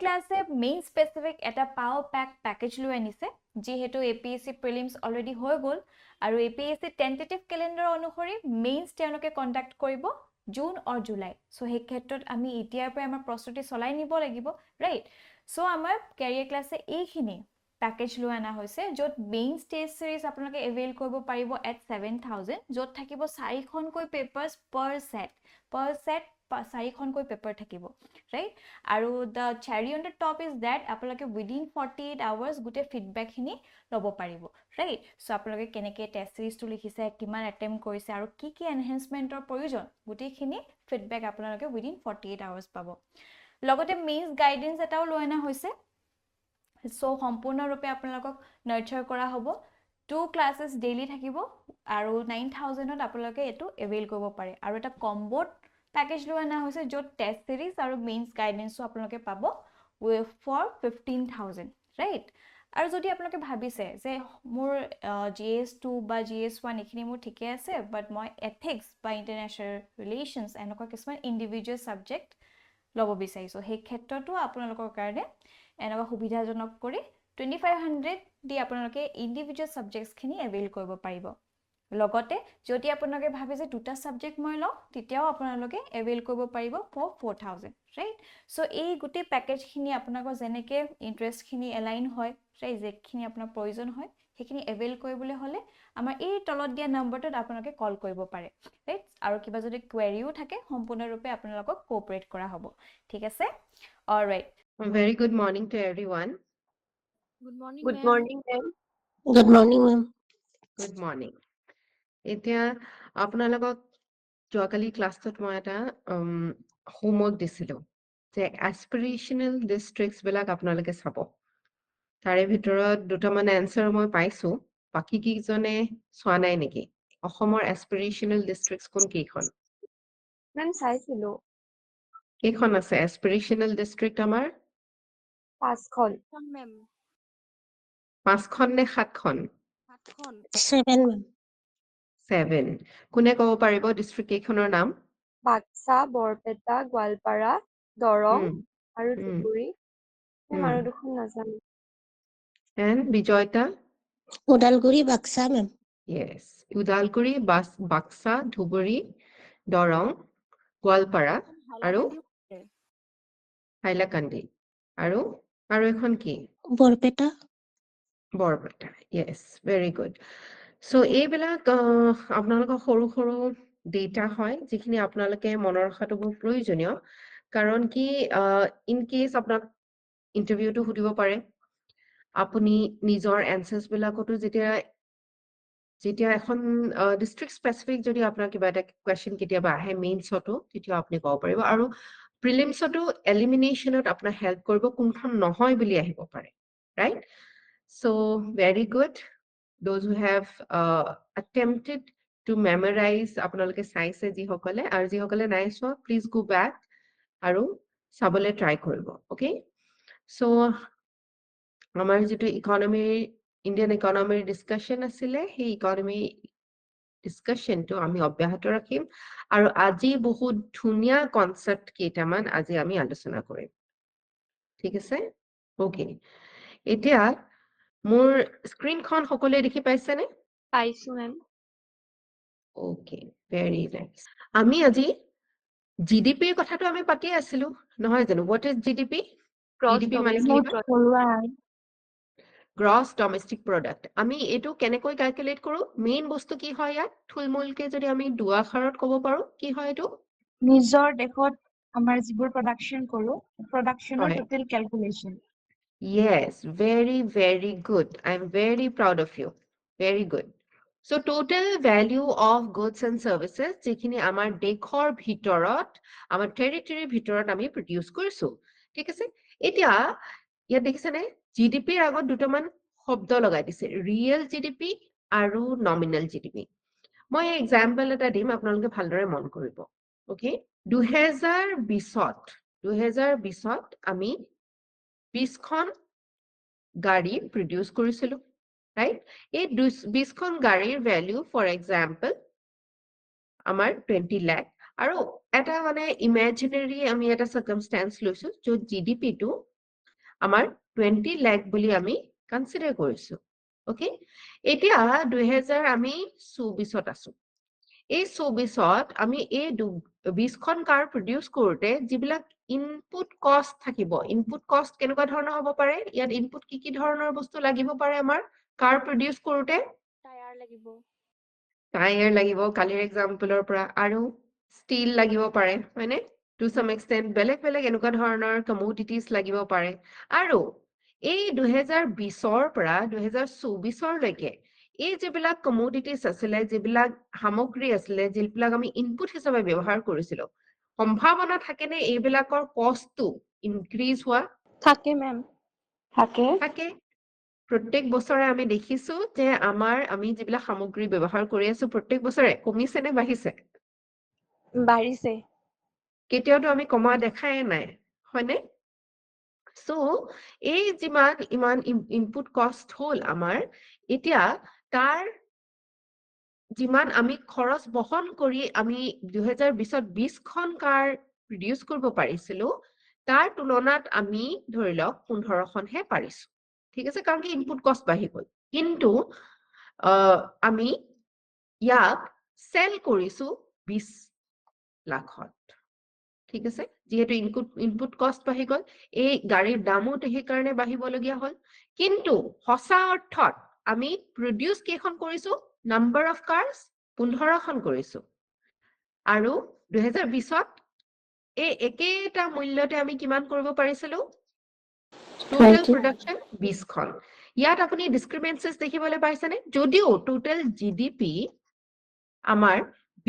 ক্লাছে main specific এটা power package লৈ আনিছে যিহেতু এপিএসসি প্ৰিলিমছ অলৰেডি হৈ গ'ল আৰু এপিএসসি টেন্টেটিভ কেলেণ্ডাৰ অনুসৰি মেইনছ তেওঁলোকে কণ্ডাক্ট কৰিব জুন অৰ জুলাই সো সেই ক্ষেত্ৰত আমি এতিয়াৰ পৰা আমাৰ প্ৰস্তুতি চলাই নিব লাগিব ৰাইট সো আমাৰ কেৰিয়াৰ ক্লাছে এইখিনি পেকেজ লৈ আনা হৈছে য'ত মেইন টেষ্ট সিৰিজ আপোনালোকে এভেইল কৰিব পাৰিব এট 7000 য'ত থাকিব 4খনকৈ পেপাৰ্ছ পাৰ সেট 4খনকৈ পেপাৰ থাকিব ৰাইট আৰু the cherry on the top is that আপোনালোকে within 48 hours গোটে ফিডবেকখিনি ল'ব পাৰিব ৰাইট সো আপোনালোকে কেনেকৈ টেষ্ট সিৰিজটো লিখিছে কিমান এটেম্প কৰিছে আৰু কি কি এনহেন্সমেন্টৰ প্ৰয়োজন গোটেইখিনি ফিডবেক আপোনালোকে within 48 hours পাব লগতে মেইনছ গাইডেন্স এটাও লৈ আনা হৈছে সো সম্পূৰ্ণৰূপে আপোনালোকক নাৰ্চাৰ কৰা হ'ব 2 ক্লাसेस ডেইলি থাকিব আৰু 9000ত আপোনালোকে এটো এভেইল কৰিব পাৰে আৰু এটা কম্বোত পেকেজ লৈ আনা হৈছে য'ত টেষ্ট সিৰিজ আৰু মেইনছ গাইডেন্সও আপোনালোকে পাব ফৰ 15000 ৰাইট আৰু যদি আপোনালোকে ভাবিছে যে মোৰ GS2 বা GS1 এখিনি মোৰ ঠিকে আছে বাট মই এথিক্স বা ইন্টাৰনেশ্যনেল ৰিলেশনছ এনেকুৱা কিছুমান ইন্ডিভিজুৱেল সাবজেক্ট ল'ব বিচাৰিছো সেই ক্ষেত্ৰতো আপোনালোকৰ কাৰণে এনেকুৱা সুবিধাজনক কৰি 2500 দি আপোনালোকে ইন্ডিভিজুৱেল সাবজেক্টছখিনি এভেইল কৰিব পাৰিব লগতে যদি আপোনালোকে ভাবে যে দুটা সাবজেক্ট মই লওঁ তেতিয়াও আপোনালোকে এভেইল কৰিব পাৰিব ফৰ 4000 ৰাইট সো এই গোটেই পেকেজখিনি আপোনালোকৰ যেনেকে ইন্টাৰেষ্টখিনি এলাইন হয় ৰাইট যেখিনি আপোনাৰ প্ৰয়োজন হয় সেইখিনি এভেইল কৰিবলৈ হলে আমাৰ এই তলত দিয়া নম্বৰটোত আপোনালোকে কল কৰিব পাৰে ৰাইট আৰু কিবা যদি কোৱেৰিও থাকে সম্পূৰ্ণৰূপে আপোনালোকক কোঅপাৰেট কৰা হ'ব ঠিক আছে alright Very good morning to everyone. Good morning, Good ma'am. morning, ma'am. Good morning, ma'am. Good morning. এতিয়া আপোনালোকক যোৱাকালি ক্লাছত মই এটা হোমৱৰ্ক দিছিলো যে এস্পিৰেশ্যনেল ডিষ্ট্ৰিক্টছ বিলাক আপোনালোকে চাব তাৰে ভিতৰত দুটামান এনসাৰ মই পাইছো বাকি কিজনে চোৱা নাই নেকি অসমৰ এস্পিৰেশ্যনেল ডিষ্ট্ৰিক্টছ কোন কেইখন Ma'am, চাইছিলো কেইখন আছে এস্পিৰেশ্যনেল ডিষ্ট্ৰিক্ট আমাৰ 5খন Ma'am. 5খন নে 7খন 7খন 7, ma'am. 7 কোনে ক'ব পাৰিব ডিষ্ট্ৰিক্ট কেইখনৰ নাম বাক্সা বৰপেটা গোৱালপাৰা দৰং উম, আৰু উম, ধুবুৰী উম। আৰু দুখন নাজানো And বিজয়তা Udalguri, Baksa, ma'am. yes Udalguri Baksa Dhubri Darrang Goalpara আৰু হাইলাকান্দি আৰু এখন কি Borpeta. Barpeta yes very good so এইবিলাক আপোনালোকৰ সৰু সৰু ডেটা হয় যিখিনি আপোনালোকে মনত ৰখাটো বহুত প্ৰয়োজনীয় কাৰণ কি ইন কেস আপোনাক ইন্টাৰভিউটো সুধিব পাৰে আপুনি নিজৰ এনসাৰ্স বিলাকতো যেতিয়া এখন ডিস্ট্ৰিক্ট স্পেসিফিক যদি আপোনাৰ কিবা এটা কোৱেশ্চন কেতিয়াবা আহে মেইনছতো তেতিয়া আপুনি ক'ব পাৰিব আৰু প্ৰিলিমছতো এলিমিনেশনত আপোনাৰ হেল্প কৰিব কোনখন নহয় বুলি আহিব পাৰে right so very good those who have attempted to memorize আপোনালোকে চাইছে যিসকলে আৰু যিসকলে নাই চোৱা please go back আৰু চাবলৈ ট্ৰাই কৰিব okay so আমাৰ যেটো ইণ্ডিয়ান ইকনমিৰ ডিসকাশন আছিলে সেই ইকনমি ডিসকাশনটো আমি অব্যাহত ৰাখিম আৰু আজি বহুত ধুনীয়া কনসেপ্ট কেইটামান আজি আমি আলোচনা কৰিম ঠিক আছে ওকে এতিয়া মোৰ স্ক্ৰিনখন সকলোৱে দেখি পাইছেনে পাইছো মেম ওকে ভেৰি নাইস আমি আজি জিডিপিৰ কথাটো আমি পাতি আছিলো নহয় জানো what is GDP Gross GDP মানে domestic কি product. গ্ৰছ ডমেষ্টিক প্ৰডাক্ট আমি এইটো কেনেকৈ ক্যালকুলেট কৰো মেইন বস্তু কি হয় ইয়াত থুলমূলকে যদি আমি দুআষাৰত ক'ব পাৰো কি হয় এইটো নিজৰ দেশত আমাৰ যিবোৰ প্ৰডাকশন কৰো প্ৰডাকশনৰ হয়। Total calculation yes very good I am very proud of you very good so total value of goods and services যিখিনি আমাৰ দেশৰ ভিতৰত আমাৰ টেৰিটৰীৰ ভিতৰত আমি প্ৰডিউস কৰিছো ঠিক আছে এতিয়া ইয়াত দেখিছেনে জিডিপিৰ আগত দুটামান শব্দ লগাই দিছে ৰিয়েল জিডিপি আৰু নমিনেল জিডিপি মই এক্সাম্পল এটা দিম আপোনালোকে ভালদৰে মন কৰিব ওকে 2020ত আমি 20খন গাড়ী প্ৰডিউস কৰিছিলো ৰাইট এই 20খন গাড়ীৰ ভ্যালু ফৰ এক্সাম্পল আমাৰ 20 লাখ আৰু এটা মানে ইমাজিনাৰী আমি এটা সাৰ্কামস্টেন্স লৈছো য'ত জিডিপি টো আমাৰ 20 লাখ বুলি আমি কনসিডাৰ কৰিছো ওকে এতিয়া 2000 আমি 24ত আছো এই 24ত আমি এই 20খন কাৰ প্ৰডিউস কৰোতে যিবিলাক ইনপুট কষ্ট থাকিব ইনপুট কষ্ট কেনেকুৱা ধৰণৰ হ'ব পাৰে ইয়াত ইনপুট কি ধৰণৰ বস্তু লাগিব পাৰে আমাৰ কাৰ প্ৰডিউস কৰোতে টায়াৰ লাগিব টায়াৰ লাগিব কালিৰ এক্সাম্পলৰ পৰা আৰু ষ্টীল লাগিব পাৰে হয়নে টু সাম এক্সটেন্ট বেলেগ বেলেগ এনেকুৱা ধৰণৰ কমোডিটিজ লাগিব পাৰে আৰু এই 2020ৰ পৰা 2024 লৈকে এই যিবিলাক কমোডিটিজ আছিলে যিবিলাক সামগ্ৰী আছিলে যিবিলাক আমি ইনপুট হিচাপে ব্যৱহাৰ কৰিছিলো সম্ভাৱনা থাকেনে এইবিলাকৰ কষ্টটো ইনক্ৰিজ হোৱা থাকে মেম থাকে থাকে প্ৰত্যেক বছৰে আমি দেখিছো যে আমি যিবিলাক সামগ্ৰী ব্যৱহাৰ কৰি আছো প্ৰত্যেক বছৰে কমিছে নে বাঢ়িছে বাঢ়িছে কেতিয়াওতো আমি কমা দেখাই নাই হয়নে সো এই যিমান ইমান ইনপুট কষ্ট হল আমাৰ এতিয়া তাৰ যিমান আমি খৰচ বহন কৰি আমি 2020ত 20খন কাৰ প্ৰডিউস কৰিব পাৰিছিলো তাৰ তুলনাত আমি ধৰি লওক 15খনহে পাৰিছো ঠিক আছে কাৰণ কি ইনপুট কষ্ট বাঢ়ি গল কিন্তু আমি ইয়াক সেল কৰিছো 20 লাখত ঠিক আছে যেহেতু ইনপুট কষ্ট বাঢ়ি গল এই গাড়ীৰ দামও সেইকাৰণে বাঢ়িবলগীয়া হল কিন্তু সঁচা অৰ্থত আমি প্ৰডিউস কেইখন কৰিছো নাম্বাৰ অফ কাৰ্স 15খন কৰিছো আৰু 2020ত এই একেটা মূল্যতে আমি কিমান কৰিব পাৰিছিলো টোটাল 20 প্ৰডাকশন 20খন ইয়াত আপুনি ডিসক্ৰিপেন্সিজ দেখিবলৈ পাইছেনে যদিও টোটাল জিডিপি আমাৰ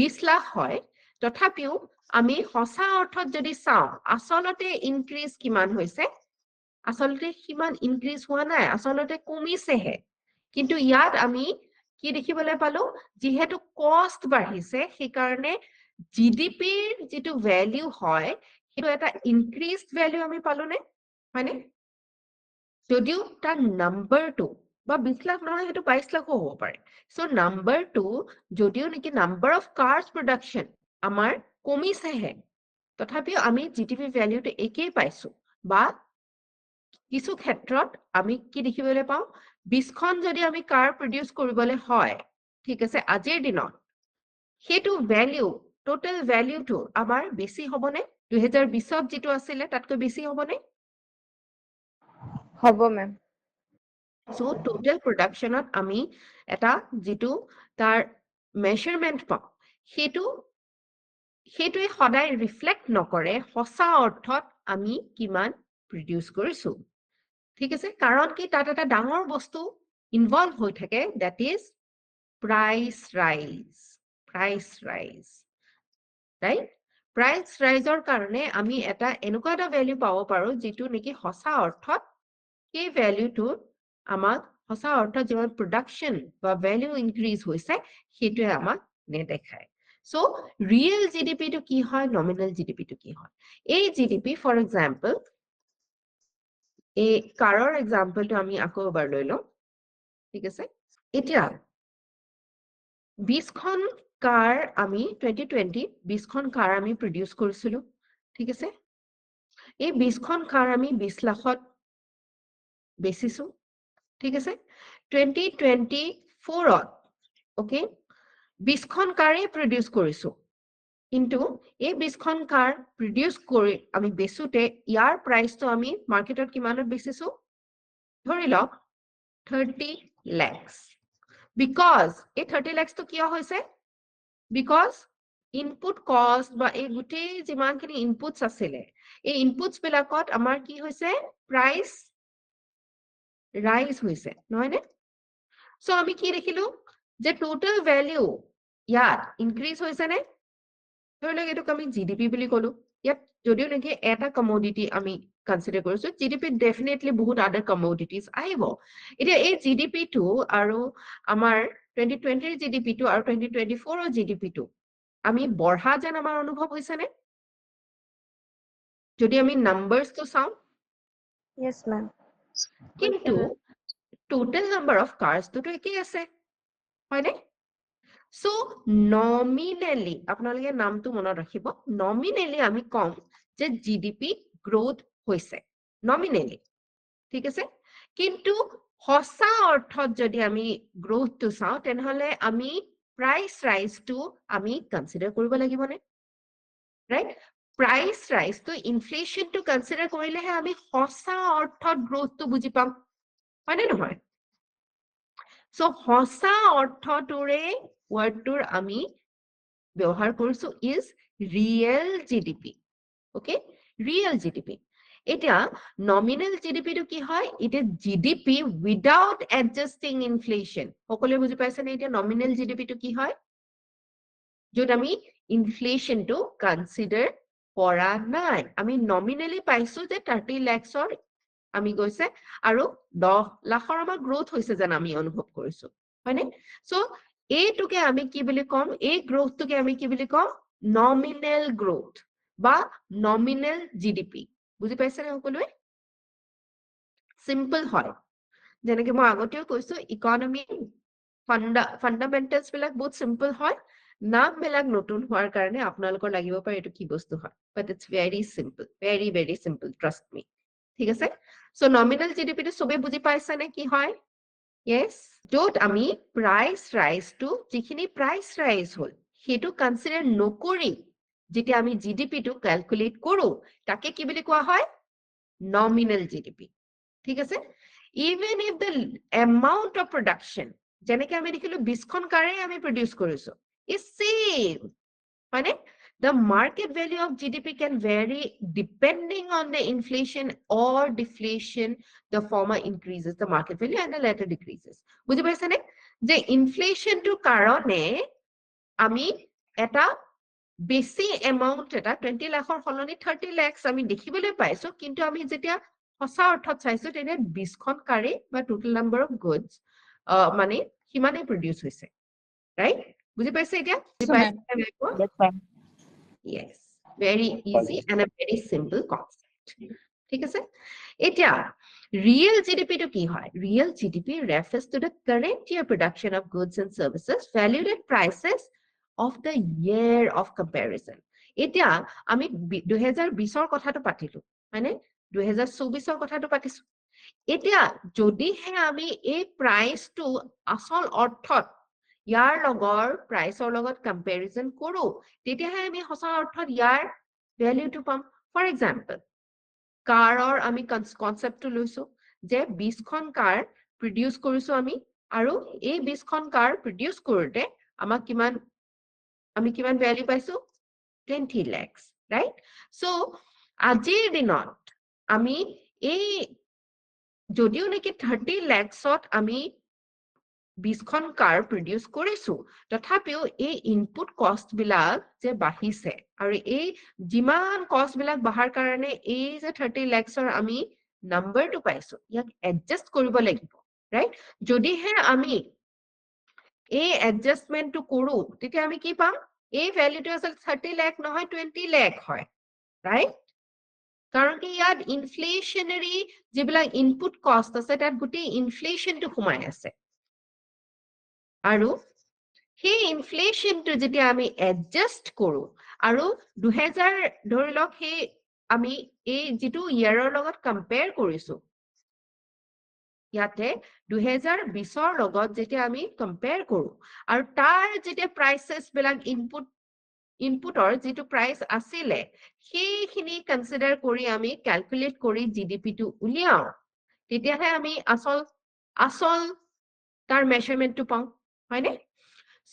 20 লাখ হয় তথাপিও আমি সঁচা অৰ্থত যদি চাও আসলতে ইনক্ৰিজ কিমান হৈছে আসলতে কিমান ইনক্ৰিজ হোৱা নাই আসলতে কমিছেহে কিন্তু ইয়াত আমি কি দেখিবলৈ পালো যেহেতু কষ্ট বাঢ়িছে সেই কাৰণে জিডিপিৰ যেটো ভ্যালু হয় সেইটো এটা ইনক্ৰিজড ভ্যালু আমি পালো নে হয়নে যদিও তাৰ নাম্বাৰটো বা 20 লাখ নহয় সেইটো 22 লাখও হ'ব পাৰে সো নাম্বাৰটো যদিও নেকি নাম্বাৰ অফ কাৰ্স প্ৰডাকশন আমাৰ কমিছেহে তথাপিও আমি জিডিপি ভ্যালুটো একেই পাইছো বা কিছু ক্ষেত্ৰত আমি কি দেখিবলৈ পাওঁ 20খন যদি আমি কাৰ প্ৰডিউস কৰিবলৈ হয় ঠিক আছে আজিৰ দিনত সেইটো ভ্যালু টোটাল ভ্যালুটো আমাৰ বেছি হ'বনে 2020ত যেটো আছিল তাতকৈ বেছি হ'বনে হ'ব মেম সো টোটাল প্ৰডাকশনত আমি এটা যেটো তাৰ মেজাৰমেন্ট পাওঁ সেইটোৱে সদায় ৰিফ্লেক্ট নকৰে সঁচা অৰ্থত আমি কিমান প্ৰডিউস কৰিছো ঠিক আছে কাৰণ কি তাত এটা ডাঙৰ বস্তু ইনভলভ হৈ থাকে দ্যাট ইজ প্ৰাইস ৰাইজ ৰাইট প্ৰাইস ৰাইজৰ কাৰণে আমি এটা এনেকুৱা এটা ভ্যালু পাব পাৰো যেটো নেকি সঁচা অৰ্থত সেই ভ্যালুটো আমাক সঁচা অৰ্থত যিমান প্ৰডাকশন বা ভ্যালু ইনক্ৰিজ হৈছে সেইটোৱে আমাক নেদেখায় সো ৰিয়েল জিডিপি টো কি হয় নমিনেল জিডিপি টো কি হয় এই জিডিপি ফৰ এক্সাম্পল এই কাৰৰ এক্সাম্পলটো আমি আকৌ এবাৰ লৈ লওঁ ঠিক আছে এতিয়া 20খন কাৰ আমি 2020 20খন কাৰ আমি প্ৰডিউস কৰিছিলো ঠিক আছে এই 20খন কাৰ আমি 20 লাখত বেচিছো ঠিক আছে 2024ত ওকে 20খন কাৰে প্ৰডিউস কৰিছো কিন্তু এই 20খন কাৰ প্ৰডিউস কৰি আমি বেচুতে ইয়াৰ প্ৰাইসটো আমি মাৰ্কেটত কিমানত বেচিছো ধৰি লওক 30 lakhs because এই 30 lakhs তো কিয় হৈছে because input cost বা এই গুটেই যিমানখিনি ইনপুটস আছিলে এই ইনপুটস বিলাকত আমাৰ কি হৈছে প্ৰাইস ৰাইজ হৈছে নহয় নে সো আমি কি দেখিলো যে টোটাল ভ্যালু ইয়াত ইনক্ৰিজ হৈছে নে ধৰি লওক এটোক আমি জিডিপি বুলি কলো ইয়াত যদিও নেকি এটা কমোডিটি আমি কনসিডাৰ কৰিছো জিডিপি ডেফিনেটলি বহুত আদাৰ কমোডিটিজ আহিব এতিয়া এই জিডিপি টো আৰু আমাৰ 2020 ৰ জিডিপি টো আৰু 2024 ৰ জিডিপি টো আমি বঢ়া যেন আমাৰ অনুভৱ হৈছে নে যদি আমি নাম্বাৰসটো চাওঁ yes মেম কিন্তু total number of cars তো একেই আছে হয়নে সো নমিনেলি আপোনালোকে নামটো মনত ৰাখিব নমিনেলি আমি কম যে জিডিপি গ্ৰোথ হৈছে নমিনেলি ঠিক আছে কিন্তু সঁচা অৰ্থত যদি আমি গ্ৰোথটো চাওঁ তেনেহলে আমি প্ৰাইস ৰাইজটো আমি কনসিডাৰ কৰিব লাগিবনে ৰাইট প্ৰাইস ৰাইজটো ইনফ্লেশনটো কনসিডাৰ কৰিলেহে আমি সঁচা অৰ্থত গ্ৰোথটো বুজি পাম হয়নে নহয় সো সঁচা অৰ্থটোৰে ওয়াৰ্ডটোৰ আমি ব্যৱহাৰ কৰিছো is real GDP okay real GDP এতিয়া nominal GDP টো কি হয় it is GDP without adjusting inflation সকলোৱে বুজি পাইছে নে এতিয়া nominal GDP টো কি হয় য'ত আমি inflation টো consider কৰা নাই আমি nominally পাইছো যে 30 lakhsৰ আমি গৈছে আৰু 10 লাখৰ আমাৰ গ্ৰোথ হৈছে যেন আমি অনুভৱ কৰিছো হয়নে সো এইটোকে আমি কি বুলি কম এই গ্ৰোথটোকে আমি কি বুলি কম নমিনেল গ্ৰোথ বা নমিনেল জিডিপি বুজি পাইছে নে সকলোৱে সিম্পল হয় যেনেকৈ মই আগতেও কৈছো ইকনমি ফান্ডামেন্টালস বিলাক বহুত সিম্পল হয় নাম বিলাক নতুন হোৱাৰ কাৰণে আপোনালোকৰ লাগিব পাৰে এটো কি বস্তু হয় but it's very simple very simple trust me ঠিক আছে সো নমিনেল জিডিপি টো সবে বুজি পাইছে নে কি হয় yes য'ত আমি প্ৰাইস ৰাইজটো যিখিনি প্ৰাইস ৰাইজ হল হেতু কনসিডাৰ নকৰি যেতিয়া আমি জিডিপি টো ক্যালকুলেট কৰো তাকে কি বুলি কোৱা হয় নমিনেল জিডিপি ঠিক আছে even if the amount of production যেনেকৈ আমি দেখিলো 20খন কাৰে আমি প্ৰডিউস কৰিছো is same মানে the market value of GDP can vary depending on the inflation or deflation. The former increases the market value and the latter decreases. বুজি পাইছানে যে inflation to কারণে আমি এটা বেছি amount এটা 20 লাখৰ সলনি 30 lakhs আমি দেখিবলৈ পাইছো কিন্তু আমি যেতিয়া সঁচা অৰ্থত চাইছো তেনে 20খন কাৰে বা total number of goods মানে সিমানে প্ৰডিউস হৈছে right বুজি পাইছে এতিয়া So, ma'am. Yes, ma'am. Yes, very easy and a very simple concept. ঠিক আছে এতিয়া real GDP to কি হয় real GDP refers to the current year production of goods and services valued at prices of the year of comparison এতিয়া আমি 2020 ৰ কথাটো পাতিলো মানে 2024 ৰ কথাটো পাতিছো এতিয়া যদিহে আমি এই প্ৰাইসটো আসল অৰ্থত ইয়াৰ লগৰ প্ৰাইসৰ লগত কম্পেৰিজন কৰো তেতিয়াহে আমি সঁচা অৰ্থত ইয়াৰ ভ্যালুটো পাম ফৰ এক্সাম্পল কাৰৰ আমি কনসেপ্টটো লৈছো যে 20খন কাৰ প্ৰডিউস কৰিছো আমি আৰু এই 20খন কাৰ প্ৰডিউস কৰোতে আমাক আমি কিমান ভ্যালু পাইছো 20 lakhs right so আজিৰ দিনত আমি এই যদিও নেকি 30 lakhsত আমি 20খন কাৰ প্ৰডিউস কৰিছো তথাপিও এই ইনপুট কষ্ট বিলাক যে বাঢ়িছে আৰু এই যিমান কষ্ট বিলাক বাঢ়াৰ কাৰণে এই যে 30 lakhsৰ আমি নাম্বাৰটো পাইছো ইয়াক এডজাস্ট কৰিব লাগিব ৰাইট যদিহে আমি এই এডজাস্টমেন্টটো কৰো তেতিয়া আমি কি পাম এই ভ্যালুটো আসল 30 lakh নহয় 20 lakh হয় ৰাইট কাৰণ কি ইয়াত ইনফ্লেশনাৰী যিবিলাক ইনপুট কষ্ট আছে তাত গুটি ইনফ্লেশনটো সোমাই আছে আৰু সেই ইনফ্লেশনটো যেতিয়া আমি এডজাস্ট কৰো আৰু 2000 ধৰি লওক সেই আমি এই যেটো ইয়াৰৰ লগত কম্পেয়াৰ কৰিছো ইয়াতে 2020 ৰ লগত যেতিয়া আমি কম্পেয়াৰ কৰো আৰু তাৰ যেতিয়া প্ৰাইসেস বিলাক ইনপুটৰ যেটো প্ৰাইস আছিল সেইখিনি কনসিডাৰ কৰি আমি ক্যালকুলেট কৰি জিডিপি টো উলিয়াও তেতিয়াহে আমি আসল তাৰ মেজাৰমেন্টটো পাওঁ হয়নে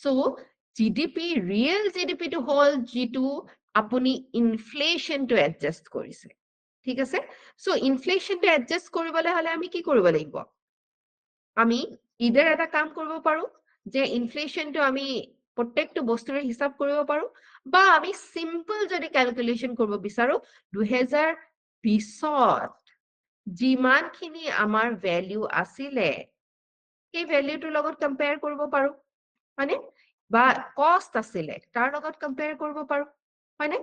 সো জিডিপি ৰিয়েল জিডিপি টো হল যেটো আপুনি ইনফ্লেশন টো এডজাস্ট কৰিছে ঠিক আছে সো ইনফ্লেশন টো এডজাস্ট কৰিবলৈ হলে আমি কি কৰিব লাগিব আমি ইদাৰ এটা কাম কৰিব পাৰো যে ইনফ্লেশনটো আমি প্ৰত্যেকটো বস্তুৰে হিসাব কৰিব পাৰো বা আমি সিম্পল যদি ক্যালকুলেশন কৰিব বিচাৰো 2020ত যিমানখিনি আমাৰ ভ্যালু আছিলে এই ভ্যালুটোৰ লগত কম্পেয়াৰ কৰিব পাৰো মানে বা কষ্ট আছিলে তাৰ লগত কম্পেয়াৰ কৰিব পাৰো হয়নে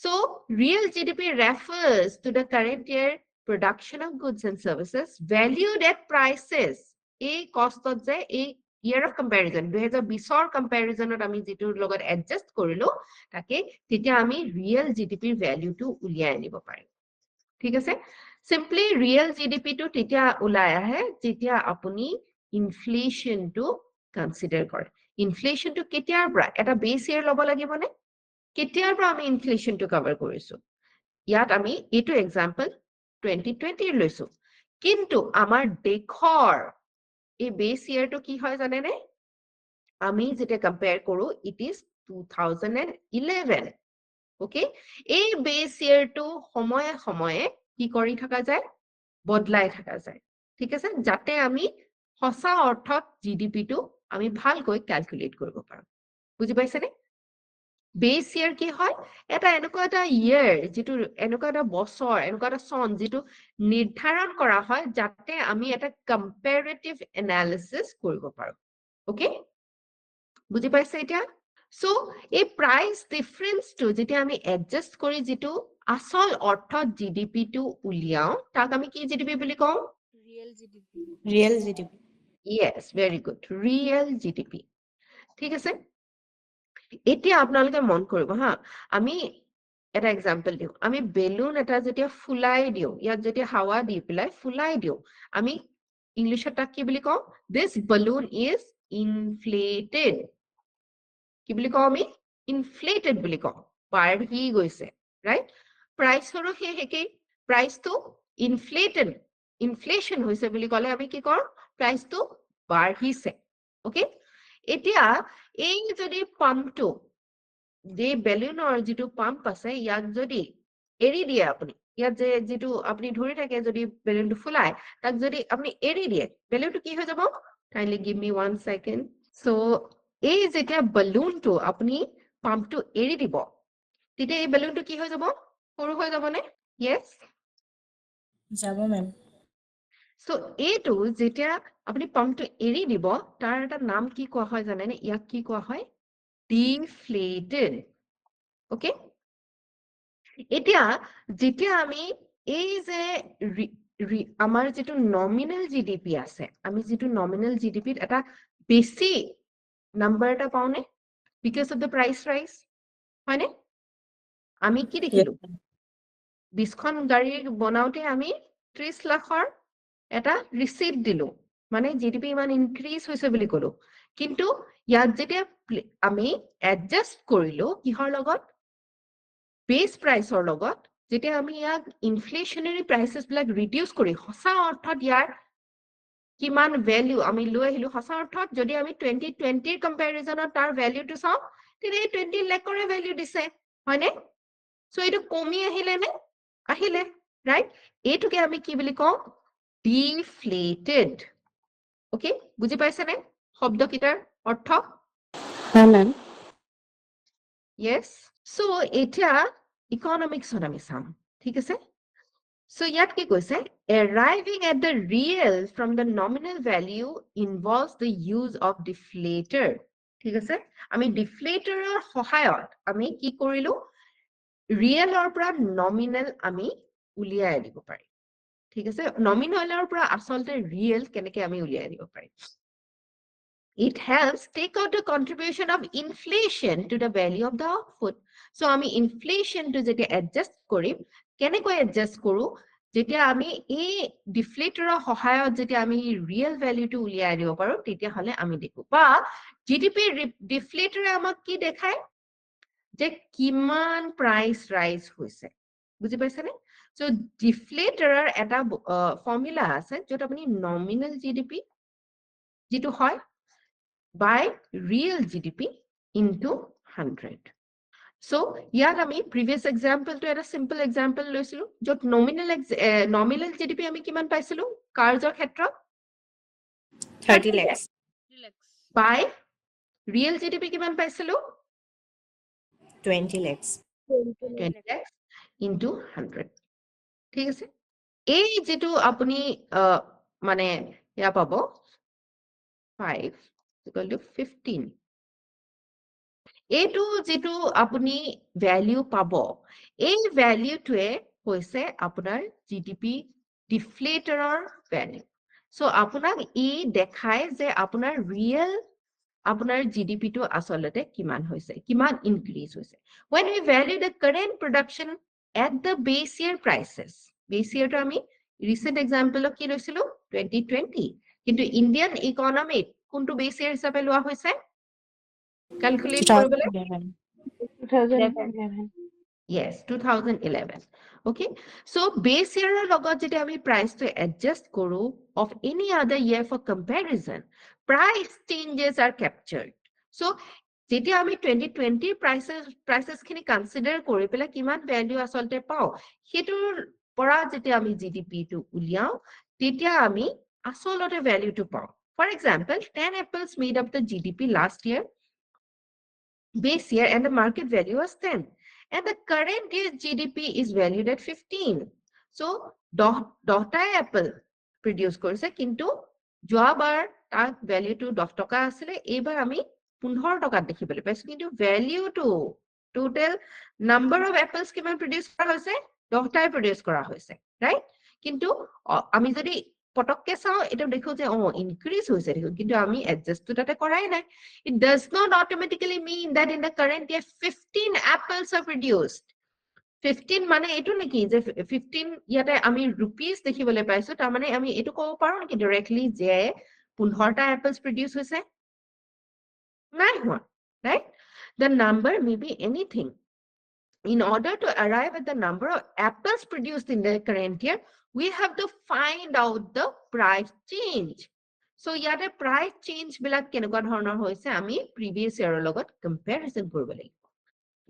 so real GDP refers to the current year production of goods and services valued at prices এই কষ্টত যে এই year of comparison 2020 ৰ কম্পেৰিজনত আমি যেটোৰ লগত এডজাস্ট কৰিলো তাকে তেতিয়া আমি real GDP ৰ ভ্যালুটো উলিয়াই আনিব পাৰিম ঠিক আছে Simply real GDP টো তেতিয়া ওলাই আহে যেতিয়া আপুনি ইনফ্লেশনটো কনসিডাৰ কৰে ইনফ্লেশনটো কেতিয়াৰ পৰা এটা বেস ইয়াৰ ল'ব লাগিবনে কেতিয়াৰ পৰা আমি ইনফ্লেশনটো কভাৰ কৰিছো ইয়াত আমি এইটো এক্সাম্পল 2020 লৈছো কিন্তু আমাৰ দেশৰ এই বেস ইয়াৰটো কি হয় জানেনে আমি যেতিয়া কম্পেয়াৰ কৰো ইট ইজ 2011 ওকে এই বেস ইয়াৰটো সময়ে সময়ে কি কৰি থকা যায় বদলাই থকা যায় ঠিক আছে যাতে আমি সঁচা অৰ্থত জিডিপি টো আমি ভালকৈ ক্যালকুলেট কৰিব পাৰো বুজি পাইছেনে বেস ইয়াৰ কি হয় এটা এনেকুৱা এটা ইয়াৰ যেটো এনেকুৱা এটা বছৰ এনেকুৱা এটা সন যেটো নিৰ্ধাৰণ কৰা হয় যাতে আমি এটা কম্পাৰেটিভ এনালিসিস কৰিব পাৰো ওকে বুজি পাইছে এতিয়া সো এই প্ৰাইস ডিফাৰেন্সটো যেতিয়া আমি এডজাস্ট কৰি যেটো আসল অৰ্থত জিডিপি টো উলিয়াও তাক আমি কি জিডিপি বুলি কওঁ Real GDP. Real GDP. yes very good real gdp ঠিক আছে এতিয়া আপোনালোকে মন কৰিব হা আমি এটা এক্সাম্পল দিও আমি বেলুন এটা যেতিয়া ফুলাই দিও ইয়াত যেতিয়া হাৱা দি পেলাই ফুলাই দিও আমি ইংলিশত তাক কি বুলি কওঁ this balloon is inflated কি বুলি কওঁ আমি inflated বুলি কওঁ বাঢ়ি গৈছে ৰাইট প্ৰাইচৰো সেই হেকেই প্ৰাইচটো ইনফ্লেশন হৈছে বুলি ক'লে আমি কি কওঁ প্ৰাইচটো বাঢ়িছে ওকে এতিয়া এই যদি পাম্পটো যে বেলুনৰ যেটো পাম্প আছে ইয়াক যদি এৰি দিয়ে আপুনি ইয়াত যে যেটো আপুনি ধৰি থাকে যদি বেলুনটো ফুলাই তাক যদি আপুনি এৰি দিয়ে বেলুনটো কি হৈ যাব kindly give me 1 second so এই যেতিয়া বেলুনটো আপুনি পাম্পটো এৰি দিব তেতিয়া এই বেলুনটো কি হৈ যাব সৰু হৈ যাব নে yes Java, ma'am. সো এইটো যেতিয়া আপুনি পাম্পটো এৰি দিব তাৰ এটা নাম কি কোৱা হয় জানেনে ইয়াক কি কোৱা হয় deflated ওকে এতিয়া যেতিয়া আমি এই যে আমাৰ যেটো নমিনাল জিডিপি আছে আমি যেটো নমিনাল জিডিপিত এটা বেছি নাম্বাৰ এটা পাওনে বিকজ অফ দ্য প্ৰাইস ৰাইজ হয়নে আমি কি দেখিলো 20খন গাড়ী বনাওতে আমি 30 লাখৰ এটা ৰিসিপ্ট দিলো মানে জিডিপি ইমান ইনক্ৰিজ হৈছে বুলি কলো কিন্তু ইয়াত যেতিয়া আমি এডজাস্ট কৰিলো কিহৰ লগত বেস প্ৰাইসৰ লগত যেতিয়া আমি ইয়াক ইনফ্লেশনাৰী প্ৰাইসেস বিলাক ৰিডিউস কৰি সঁচা অৰ্থত ইয়াৰ কিমান ভ্যালু আমি লৈ আহিলো সঁচা অৰ্থত যদি আমি 2020 ৰ কম্পাৰিজনত তাৰ ভ্যালুটো চাও তেতিয়া 20 লাখৰে ভ্যালু দিছে হয়নে সো এইটো কমি আহিলে নে আহিলে ৰাইট এইটোকে আমি কি বুলি কওঁ deflated ওকে বুজি পাইছে নে শব্দ কিটাৰ অৰ্থ Huh, ma'am. yes so এতিয়া ইকনমিক্সত আমি চাম ঠিক আছে so ইয়াত কি কৈছে arriving at the real from the nominal value involves the use of deflator ঠিক আছে আমি deflatorৰ সহায়ত আমি কি কৰিলো ৰিয়েলৰ পৰা নমিনেল আমি উলিয়াই দিব পাৰি ঠিক আছে নমিনেলৰ পৰা আসলতে ৰিয়েল কেনেকে আমি উলিয়াই দিব পাৰি it helps take out the contribution of inflation to the value of the output so আমি inflation to যেতিয়া adjust কৰিম কেনেকৈ adjust কৰো যেতিয়া আমি এই ডিফ্লেটৰৰ সহায়ত যেতিয়া আমি ৰিয়েল ভ্যালুটো উলিয়াই দিব পাৰো তেতিয়া হলে আমি দেখো বা জিডিপি ডিফ্লেটৰে আমাক কি দেখায় যে কিমান প্ৰাইস ৰাইজ হৈছে বুজি পাইছেনে সো ডিফ্লেটৰৰ এটা ফৰ্মুলা আছে যত আপুনি নমিনেল জিডিপি যেটো হয় by real GDP into 100. So, ইয়াত আমি previous example to এটা simple example লৈছিলো যত nominal GDP আমি কিমান পাইছিলো কাৰ্জৰ ক্ষেত্ৰত 30 lakhs. 3 lakhs. by real GDP কিমান পাইছিলো 20 lakhs. 20 lakhs into 100 ঠিক আছে এই যেটো আপুনি মানে ইয়া পাব 5 equal to 15 এইটো যেটো আপুনি ভ্যালু পাব এই ভ্যালুটোৱে হৈছে আপোনাৰ জিডিপি ডিফ্লেটৰৰ ভ্যালু সো আপোনাক ই দেখায় যে আপোনাৰ ৰিয়েল আপোনাৰ জিডিপি টো আসলতে কিমান হৈছে কিমান ইনক্ৰিজ হৈছে when we value the current production at the base year prices বেছ ইয়াৰটো আমি ৰিসেন্ট এক্সাম্পলক কি লৈছিলো 2020 কিন্তু ইণ্ডিয়ান ইকনমিত কোনটো বেছ ইয়াৰ হিচাপে লোৱা হৈছে ক্যালকুলেট কৰিবলৈ 2011 2011 Yes, 2011. Okay. So base year logot jete ami price to adjust koru of any other year for comparison, price changes are captured. So jete ami 2020 prices khini consider kori pela kiman value asolte pao. Hetur pora jete ami GDP to uliao, tetia ami asolote value to pao. For example, 10 apples made up the GDP last year, base year, and the market value was 10. And the current year's GDP is valued at 15. So, dota apple produce korse, kintu joabar tar value to 10 toka asile, ebar ami 15 toka dekhibole paisu, kintu value to total number of apples kiman produce kora hoise 10 tai produce kora hoise, right? Kintu ami jodi পটককে চাও এটা দেখো যে increase হইছে দেখো কিন্তু আমি adjust তো তাতে করাই নাই it does not automatically mean that in the current year 15 apples are produced 15 মানে এটো নেকি যে 15 ইয়াতে আমি রুপিস দেখিবলৈ পাইছো তাৰ মানে আমি এটো কব পাৰো নেকি ডাইৰেক্টলি যে 15টা apples produce হইছে নাই হোৱা right the number may be anything in order to arrive at the number of apples produced in the current year we have to find out the price change. So yate price change bilak kenekwa dhoroner hoise ami previous year logot comparison koribo লাগিব.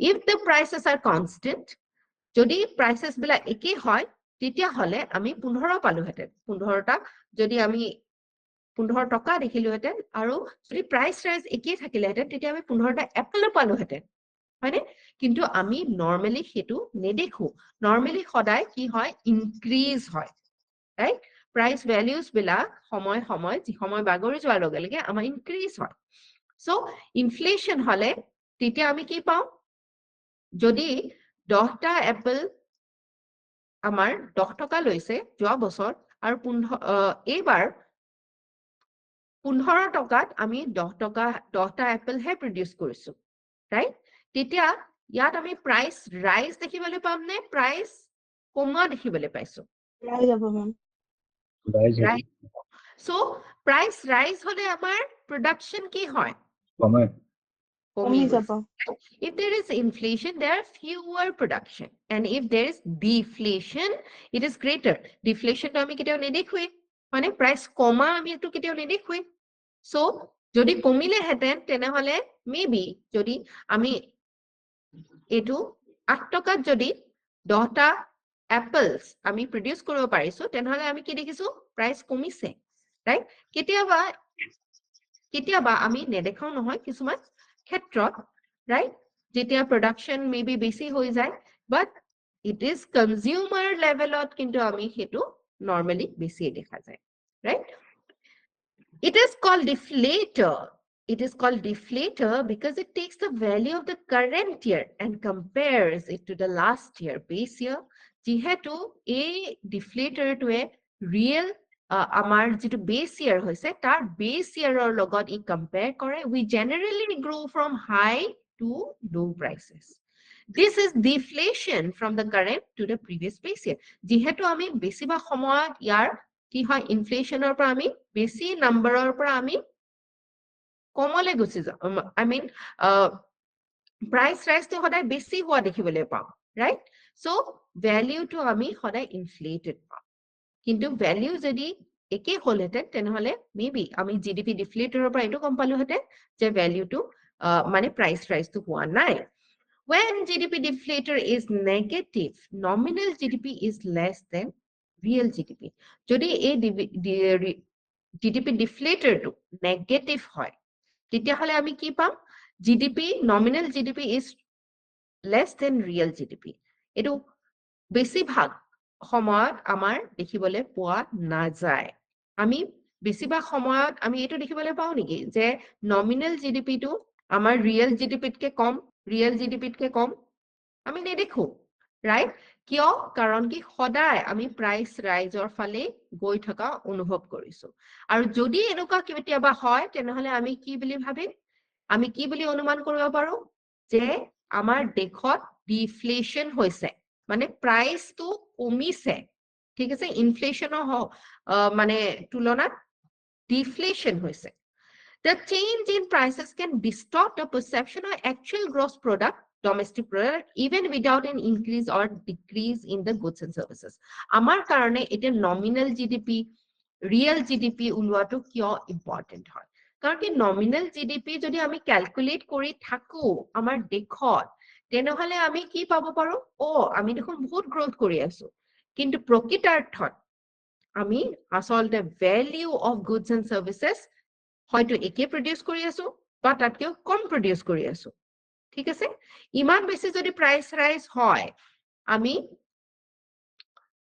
If the prices are constant, jodi prices bilak ekei hoy, tetia hole ami 15 palu heten. 15 ta jodi ami 15 টকা দেখিলো হেতেন আৰু যদি price রাইজ একই থাকিলে হেতেন তেতিয়া আমি 15টা এপল পালো হেতেন হয়নে কিন্তু আমি নরমালি হেতু নেদেখো নরমালি সদায় কি হয় ইনক্রিজ হয় রাইট প্রাইস ভ্যালুজ বিলা সময় যি সময় বাগৰি যোৱাৰ লগে লগে আমাৰ ইনক্রিজ হয় সো ইনফ্লেশন হলে তেতিয়া আমি কি পাও যদি 10টা এপল আমাৰ 10 টকা লৈছে যোৱা বছৰ আৰু এইবাৰ 15 টকাত আমি 10টা এপল হে প্ৰডিউস কৰিছো ৰাইট তেতিয়া ইয়াত আমি প্ৰাইস ৰাইজ দেখিবলৈ পাম নে প্ৰাইস কমা দেখিবলৈ পাইছো ৰাই যাব ma'am right so price rise hole amar production ki hoy কমি যাব if there is inflation there are fewer production and if there is deflation it is greater deflation to ami keteo nedekhui mane price koma ami to keteo nedekhui so jodi komile heten tene hole maybe jodi ami etu 8 tokat jodi 10টা apples আমি produce কৰিব পাৰিছো তেনেহলে আমি কি দেখিছো price কমিছে right কেতিয়াবা আমি নেদেখাও নহয় কিছুমান ক্ষেত্ৰত ৰাইট যেতিয়া প্ৰডাকশন মেবি বেছি হৈ যায় বাট ইট ইজ কনজিউমাৰ লেভেলত কিন্তু আমি হেতু নৰমালি বেছি দেখা যায় right it is called deflator because it takes the value of the current year and compares it to the last year base year যেহেতু এই ডিফ্লেটৰ টোৱে ৰিয়েল আমাৰ যেটো বেস ইয়াৰ হৈছে তাৰ বেস ইয়াৰৰ লগত ই কম্পেয়াৰ কৰে we generally grow from high to low prices this is deflation from the current to the previous base year যেহেতু আমি বেছিবা সময়ত ইয়াৰ কি হয় ইনফ্লেশনৰ পৰা আমি বেছি নম্বৰৰ পৰা আমি কমলে গুছি যাও I mean প্ৰাইস ৰাইজ তো সদায় বেছি হোৱা দেখিবলৈ পাও right so value to ami hoday inflated pa kintu value jodi eke holeten tenhole maybe ami gdp deflator par eto kom palu hete je value to mane price rise to hua nai when gdp deflator is negative nominal gdp is less than real gdp jodi a gdp deflator to negative hoy tetia hole ami ki pam gdp nominal gdp is less than real gdp eto বেছিভাগ সময়ত আমাৰ দেখিবলৈ পোৱা নাযায় আমি বেছিভাগ সময়ত আমি এটো দেখিবলৈ পাও নেকি যে নমিনাল জিডিপি টো আমাৰ ৰিয়েল জিডিপিতকে কম আমি নেদেখো ৰাইট কিয় কাৰণ কি সদায় আমি প্ৰাইস ৰাইজৰ ফালে গৈ থকা অনুভৱ কৰিছো আৰু যদি এনেকুৱা কেতিয়াবা হয় তেনেহলে আমি কি বুলি ভাবিম আমি কি বুলি অনুমান কৰিব পাৰো যে আমাৰ দেশত ডিফ্লেশন হৈছে মানে প্ৰাইস তো কমিছে ঠিক আছে, ইনফ্লেশনৰ মানে তুলনাত ডিফ্লেশন হৈছে। The change in prices can distort the perception of actual gross product, domestic product, even without an increase or decrease in the goods and services. আমাৰ কাৰণে এটা nominal GDP, real GDP উলোৱাটো কিয় important হয়? কাৰণ কি nominal GDP যদি আমি calculate কৰি থাকো আমাৰ দেশত, তেনেহলে আমি কি পাব পাৰো? আমি দেখোন বহুত growth কৰি আছো। কিন্তু প্ৰকৃতাৰ্থত আমি আচলতে value of goods and services হয়তো একে প্ৰডিউস কৰি আছো বা তাতকেও কম প্ৰডিউস কৰি আছো। ঠিক আছে, ইমান বেছি যদি প্ৰাইস ৰাইজ হয়, আমি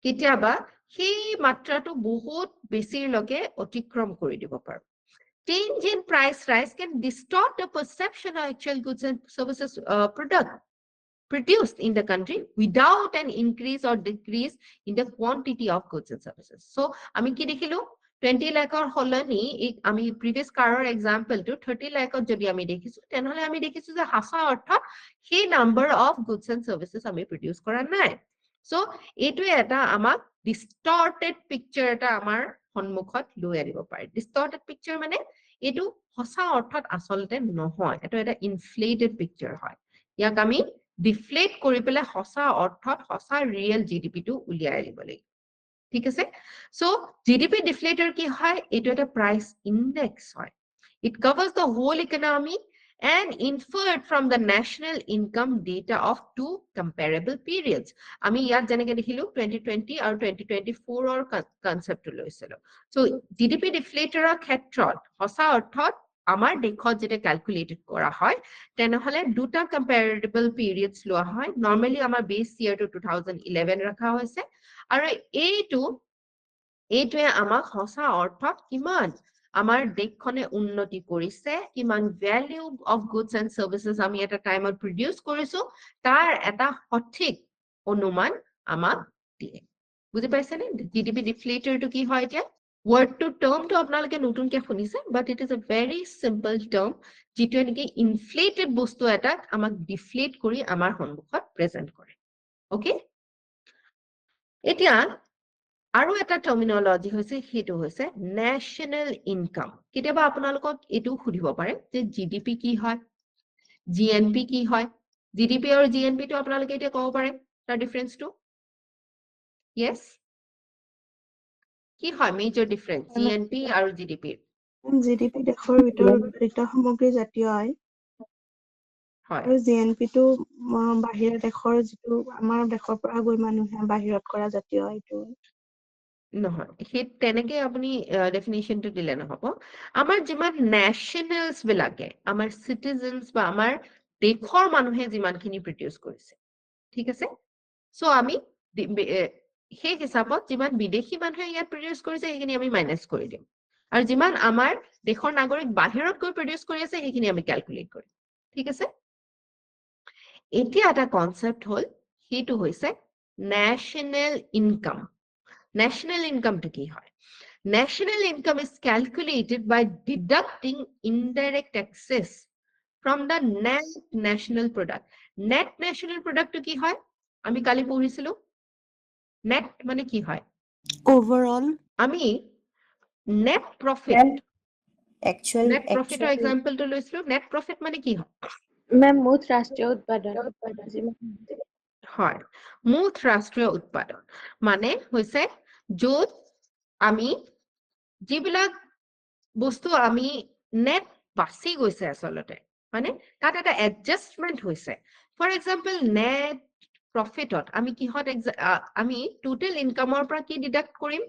কেতিয়াবা সেই মাত্ৰাটো বহুত বেছিৰ লগে অতিক্ৰম কৰি দিব পাৰো। Change in price rise can distort the perception of actual goods and services product produced in the country without an increase or decrease in the quantity of goods and services. So, আমি কি দেখিলো? 20 লাখৰ হলনি আমি previous কাৰৰ example to 30 লাখত যদি আমি দেখিছো, তেনেহলে আমি দেখিছো যে হাসা অৰ্থত সেই number of goods and services আমি produce কৰা নাই। So, এইটো এটা আমাক distorted picture এটা আমাৰ সন্মুখত লৈ আনিব পাৰে। Distorted picture মানে এইটো হসা অৰ্থত আচলতে নহয়, এটা এটা inflated picture হয়। ইয়াক আমি ডিফ্লেট কৰি পেলাই হসা অৰ্থত হসা ৰিয়েল জিডিপিটো উলিয়াই আনিব লাগিব। ঠিক আছে, সো জিডিপি ডিফ্লেটৰ কি হয়? এইটো এটা প্ৰাইস ইনডেক্স হয়। It covers the whole economy and inferred from the national income data of two comparable periods. আমি ইয়াত যেনেকে দেখিলো 2020 আৰু 2024 ৰ কনসেপ্ট লৈছিলো। সো জিডিপি ডিফ্লেটৰৰ ক্ষেত্ৰত হসা অৰ্থত আমাৰ দেশত যেটা ক্যালকুলেটেড কৰা হয়, তেনেহলে দুটা কম্পাৰেবল পিৰিয়ডস লোৱা হয়। নৰমালি আমাৰ বেস ইয়াৰটো 2011 ৰাখা হৈছে, আৰু এইটোৱে আমাক হসা অৰ্থত কিমান আমাৰ দেশখনে উন্নতি কৰিছে, কিমান ভ্যালু অফ গুডস এন্ড সাৰ্ভিসেস আমি এটা টাইমত প্ৰডিউস কৰিছো, তাৰ এটা সঠিক অনুমান আমাক দিয়ে। বুজি পাইছেনে? জিডিপি ডিফ্লেটৰটো কি হয়? এতিয়া wordটো টার্মটো আপোনালোকে নতুনকে শুনিছে, but it is a very simple term যিটো নেকি ইনফ্লেটেড বস্তু এটাক আমাক ডিফ্লেট কৰি আমাৰ সন্মুখত প্ৰেজেন্ট কৰে। ওকে, এতিয়া আৰু এটা টাৰ্মিনোলজি হৈছে, সেইটো হৈছে ন্যাশনাল ইনকাম। কেতিয়াবা আপোনালোকক এইটো সুধিব পাৰে যে জিডিপি কি হয়, জিএনপি কি হয়? জিডিপি আৰু জিএনপি টো আপোনালোকে এতিয়া ক'ব পাৰে তাৰ ডিফাৰেন্সটো? ইয়েস, কি হয় মেজৰ ডিফাৰেন্স জিএনপি আৰু জিডিপি? জিডিপি দেশৰ ভিতৰত উৎপাদিত সামগ্ৰী জাতীয় আয়, হয়, আৰু জিএনপি টো বাহিৰা দেশৰ যিটো আমাৰ দেশৰ পৰা গৈ মানুহে বাহিৰত কৰা জাতীয় আয়টো। নহয়, সেই তেনেকে আপুনি ডেফিনিশনটো দিলে নহব। আমাৰ যিমান নেশ্যনেলস বিলাকে, আমাৰ সিটিজেনস বা আমাৰ দেশৰ মানুহে যিমানখিনি প্ৰডিউস কৰিছে, ঠিক আছে, সো আমি সেই হিচাপত যিমান বিদেশী মানুহে ইয়াত প্ৰডিউস কৰিছে সেইখিনি আমি মাইনাস কৰি দিম, আৰু যিমান আমাৰ দেশৰ নাগৰিক বাহিৰত গৈ প্ৰডিউস কৰি আছে সেইখিনি আমি ক্যালকুলেট কৰিম। ঠিক আছে, এতিয়া এটা কনসেপ্ট হল, সেইটো হৈছে national income. National income to ki hoy? National income is calculated by deducting indirect taxes from the net national product. Net national product to ki hoy? Ami kali পঢ়িছিলো net মানে কি হয়? Overall, আমি net profit, net profit or example to লৈছিলো, net profit মানে কি হয়? Ma'am মুঠ ৰাষ্ট্ৰীয় উৎপাদন হয়, মুঠ ৰাষ্ট্ৰীয় উৎপাদন মানে হৈছে য'ত আমি যিবিলাক বস্তু আমি নেট বাছি গৈছে আচলতে, মানে তাত এটা এডজাষ্টমেন্ট হৈছে। ফৰ এক্সাম্পল নেট প্ৰফিটত আমি কিহত আমি টোটেল ইনকামৰ পৰা কি ডিডাক্ট কৰিম?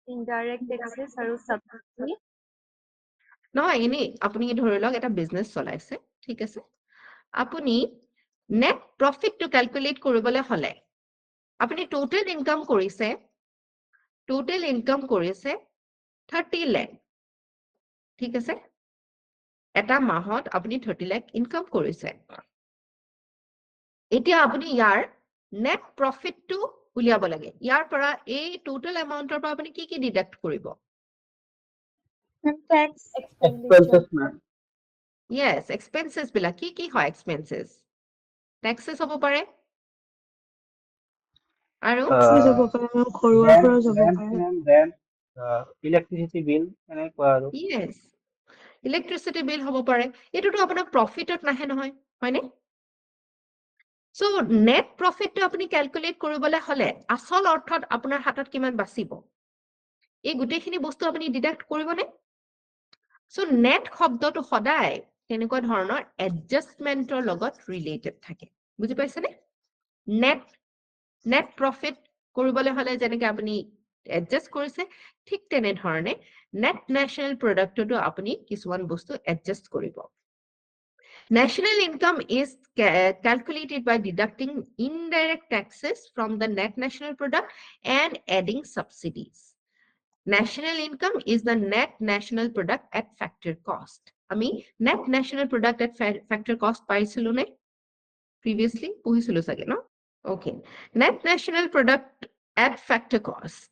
ইনডাইৰেক্ট টেক্সেছ আৰু সাবসিডি। নহয়, এনেই আপুনি ধৰি লওক এটা বিজনেছ চলাইছে, ঠিক আছে, আপুনি নেট প্ৰফিটটো ক্যালকুলেট কৰিবলৈ হলে আপুনি টোটেল ইনকাম কৰিছে 30 লাখ, ঠিক আছে, এটা মাহত আপুনি 30 লাখ ইনকাম কৰিছে। এতিয়া আপুনি ইয়াৰ নেট প্ৰফিটটো উলিয়াব লাগে। ইয়াৰ পৰা এই টোটেল এমাউন্টৰ পৰা আপুনি কি কি ডিডাক্ট কৰিব? Tax. এক্সপেন্ডিচাৰ Yes, expenses বিলাক কি কি হয়? expenses taxes হ'ব পাৰে, আৰু যাব পাৰে মেম, ঘৰুৱা খৰচ যাব পাৰে। দেন ইলেক্ট্ৰিচিটি বিল এনেকুৱা আৰু ইয়েছ ইলেক্ট্ৰিচিটি বিল হ'ব পাৰে এইটোতো আপোনাৰ প্ৰফিটত নাহে নহয় হয়নে সো নেট প্ৰফিটটো আপুনি ক্যালকুলেট কৰিবলৈ হলে আসল অৰ্থত আপোনাৰ হাতত কিমান বাচিব এই গোটেইখিনি বস্তু আপুনি ডিডাক্ট কৰিবনে সো নেট শব্দটো সদায় তেনেকুৱা ধৰণৰ এডজাষ্টমেন্টৰ লগত ৰিলেটেড থাকে বুজি পাইছেনে নেট প্ৰফিট কৰিবলৈ হলে যেনেকৈ আপুনি এডজাষ্ট কৰিছে ঠিক তেনে ধৰণে নেট ন্যাশনাল প্ৰডাক্টটো আপুনি কিছুমান বস্তু এডজাষ্ট কৰিব National income is calculated by deducting indirect taxes from the net national product and adding subsidies. National income is the net national product at factor cost. আমি net national product at factor cost পাইছিলো নে previously পঢ়িছিলো চাগে ন okay net national product at factor cost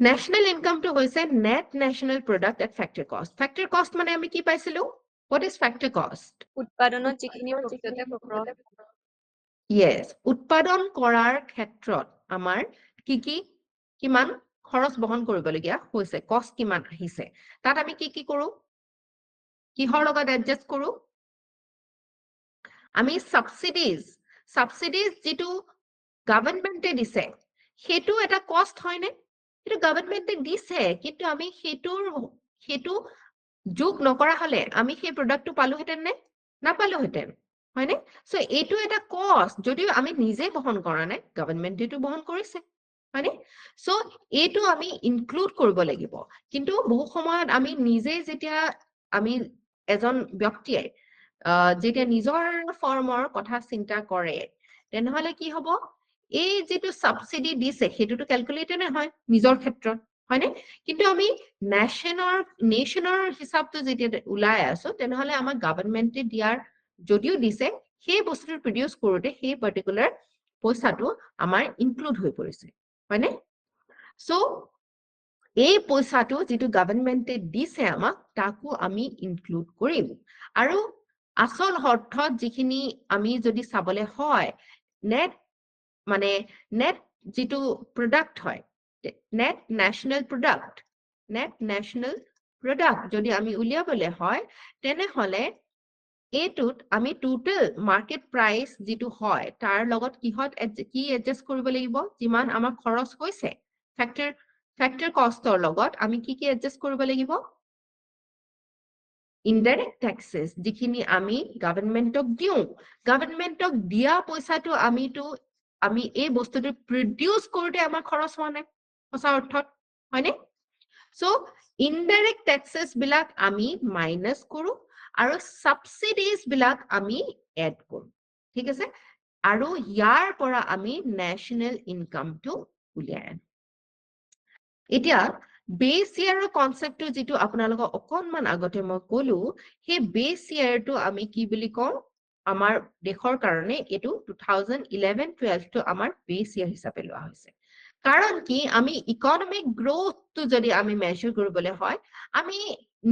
national income to হৈছে net national product at factor cost মানে আমি কি পাইছিলো what is factor cost উৎপাদনত যিখিনি প্ৰকৃততে Yes, উৎপাদন কৰাৰ ক্ষেত্ৰত আমাৰ কি কিমান খৰচ বহন কৰিবলগীয়া হৈছে কষ্ট কিমান আহিছে তাত আমি কি কৰো কিহৰ লগত এডজাষ্ট কৰো আমি সাবসিডিজ যেটো গভৰ্ণমেণ্টে দিছে হেতু এটা কষ্ট হয়নে এটো গভৰ্ণমেণ্টে দিছে কিন্তু আমি হেতু যোগ নকৰা হলে আমি সেই প্ৰডাক্টটো পালোহেতেন নে নাপালোহেতেন হয়নে সো এইটো এটা কষ্ট যদিও আমি নিজে বহন কৰা নাই গভৰ্ণমেণ্টেটো বহন কৰিছে হয়নে সো এইটো আমি ইনক্লুড কৰিব লাগিব কিন্তু বহু সময়ত আমি নিজে যেতিয়া আমি এজন ব্যক্তিয়ে যেতিয়া নিজৰ ফৰ্মৰ কথা চিন্তা কৰে তেনেহলে কি হ'ব এই যেটো সাবসিডি দিছে হেতুটো ক্যালকুলেটে নহয় নিজৰ ক্ষেত্ৰত হয়নে কিন্তু আমি নেশনৰ হিসাবটো যেতিয়া উলাই আছো তেনেহলে আমাৰ গভৰ্ণমেণ্টে দিয়াৰ যদিও দিছে সেই বস্তুটো প্ৰডিউস কৰোতে সেই পাৰ্টিকুলাৰ পইচাটো আমাৰ ইনক্লুড হৈ পৰিছে হয়নে সো এই পইচাটো যেটো গভৰ্ণমেণ্টে দিছে আমাক তাকো আমি ইনক্লুড কৰিম আৰু আসল অৰ্থত যিখিনি আমি যদি চাবলে হয় নেট যেটো প্ৰডাক্ট হয় নেট ন্যাশনাল প্ৰডাক্ট যদি আমি উলিয়াবলে হয় তেনেহলে এইটোত আমি টোটাল মাৰ্কেট প্ৰাইস যেটো হয় তাৰ লগত কি এডজাষ্ট কৰিব লাগিব যিমান আমাৰ খৰচ হৈছে ফ্যাক্টৰ কষ্টৰ লগত আমি কি এডজাষ্ট কৰিব লাগিব ইনডাইৰেক্ট ট্যাক্সেস যিখিনি আমি গভৰ্ণমেণ্টক দিও গভৰ্ণমেণ্টক দিয়া পইচাটো আমি এই বস্তুটো প্ৰডিউস কৰোতে আমাৰ খৰচ হোৱা নাই সঁচা অৰ্থত হয়নে সো ইনডাইৰেক্ট ট্যাক্সেস বিলাক আমি মাইনাস কৰো আৰু সাবসিডিজ বিলাক আমি এড কৰো ঠিক আছে আৰু ইয়াৰ পৰা আমি ন্যাশনাল ইনকামটো উলিয়াই আনো এতিয়া বেস ইয়াৰৰ কনসেপ্টটো যেটো আপোনালোকক অকনমান আগতে মই কলো সেই বেস ইয়াৰটো আমি কি বুলি কওঁ আমাৰ দেশৰ কাৰণে এটো 2011-12 টো আমাৰ বেস ইয়াৰ হিচাপে লোৱা হৈছে কাৰণ কি আমি ইকোনমিক গ্ৰোথটো যদি আমি মেজাৰ কৰিবলৈ হয় আমি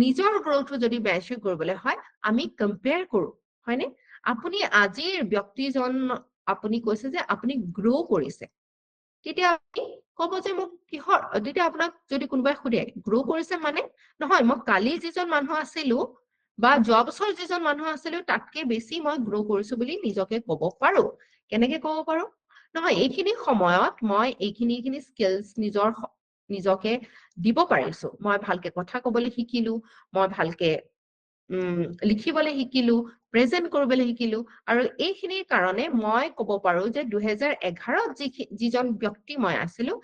নিজৰ গ্ৰোথটো যদি মেজাৰ কৰিবলৈ হয় আমি কম্পেয়াৰ কৰো হয়নে আপুনি আজিৰ ব্যক্তিজন আপুনি কৈছে যে আপুনি গ্ৰো কৰিছে তেতিয়া আপুনি কব যে মোক কিহৰ তেতিয়া আপোনাক যদি কোনোবাই খুদে গ্ৰো কৰিছে মানে নহয় মই কালি যিজন মানুহ আছিলো বা যোৱা বছৰ যিজন মানুহ আছিলো তাতকে বেছি মই গ্ৰো কৰিছো বুলি নিজকে কব পাৰো কেনেকে কব পাৰো নহয় এইখিনি সময়ত মই এইখিনি স্কিলছ নিজকে দিব পাৰিছো মই ভালকে কথা কবলৈ শিকিলো মই ভালকে লিখিবলৈ শিকিলো প্ৰেজেন্ট কৰিবলৈ শিকিলো আৰু এইখিনিৰ কাৰণে মই কব পাৰো যে 2011ত যিজন ব্যক্তি মই আছিলো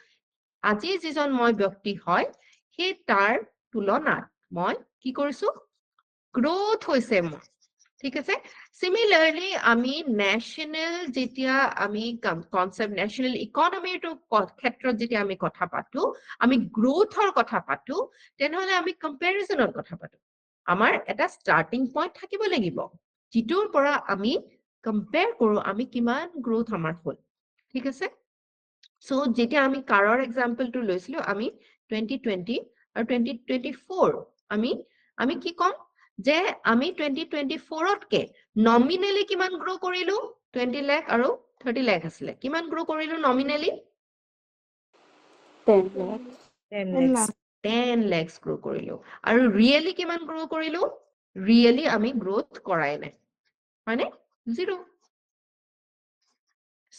আজি যিজন মই ব্যক্তি হয় সেই তাৰ তুলনাত মই কি কৰিছো গ্ৰোথ হৈছে মোৰ ঠিক আছে সিমিলাৰলি আমি ন্যাশনাল যেতিয়া আমি কনসেপ্ট ন্যাশনাল ইকোনমিৰ তো ক্ষেত্ৰত যেতিয়া আমি কথা পাতো আমি গ্ৰোথৰ কথা পাতো তেনেহলে আমি কম্পেৰিজনৰ কথা পাতো আমাৰ এটা স্টাৰ্টিং পইণ্ট থাকিব লাগিব যিটোৰ পৰা আমি কম্পেয়াৰ কৰো আমি কিমান গ্ৰোথ আমাৰ হ'ল ঠিক আছে সো যেতিয়া আমি কাৰৰ এক্সাম্পলটো লৈছিলো আমি 2020 আৰু 2024 আমি কি কম যে আমি 2024তকে নমিনেলি কিমান গ্ৰো কৰিলো 20 লাখ আৰু 30 লাখ আছিলে কিমান গ্ৰো কৰিলো নমিনেলি 10 lakh. 10 10 lakhs. 10 lakhs grow কৰিলো আৰু ৰিয়েলি কিমান গ্ৰ' কৰিলো ৰিয়েলি আমি গ্ৰোথ কৰাই নাই হয়নে zero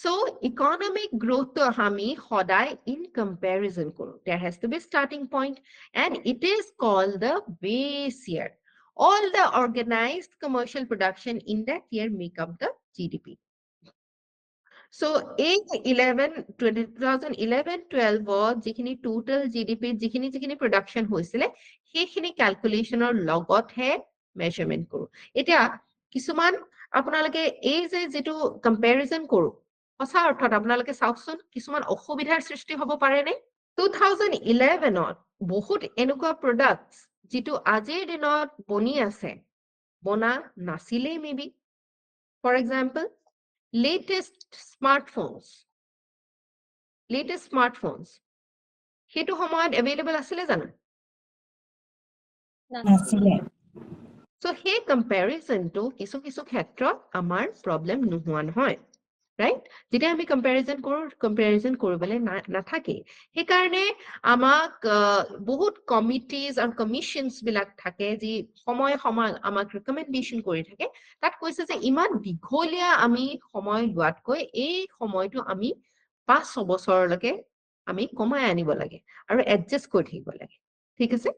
So economic growth to hami hodai in comparison koro. There has to be starting point and it is called the base year. All the organized commercial production in that year make up the GDP. So in 2011-12 jikhini total GDP jikhini production hoisile hekhini calculation or logot he measurement koro. Etia kisuman আপোনালোকে এই যে যেটো comparison কৰো সঁচা অৰ্থত আপোনালোকে চাওকচোন কিছুমান অসুবিধাৰ সৃষ্টি হ'ব পাৰে নে 2011ত বহুত এনেকুৱা প্ৰডাক্টস যেটো আজিৰ দিনত বনি আছে বনা নাছিলে maybe for example latest smartphones হেতু সময়ত available আছিলে জানো নাছিলে so সেই comparison to কিছু ক্ষেত্ৰত আমাৰ problem নোহোৱা নহয় right যেতিয়া আমি comparison কৰিবলৈ নাথাকে সেই কাৰণে আমাক বহুত committees আৰু commissions বিলাক থাকে যি সময় আমাক recommendation কৰি থাকে তাত কৈছে যে ইমান দীঘলীয়া আমি সময় লোৱাতকৈ এই সময়টো আমি 5 বছৰলৈকে আমি কমাই আনিব লাগে আৰু adjust কৰি থাকিব লাগে ঠিক আছে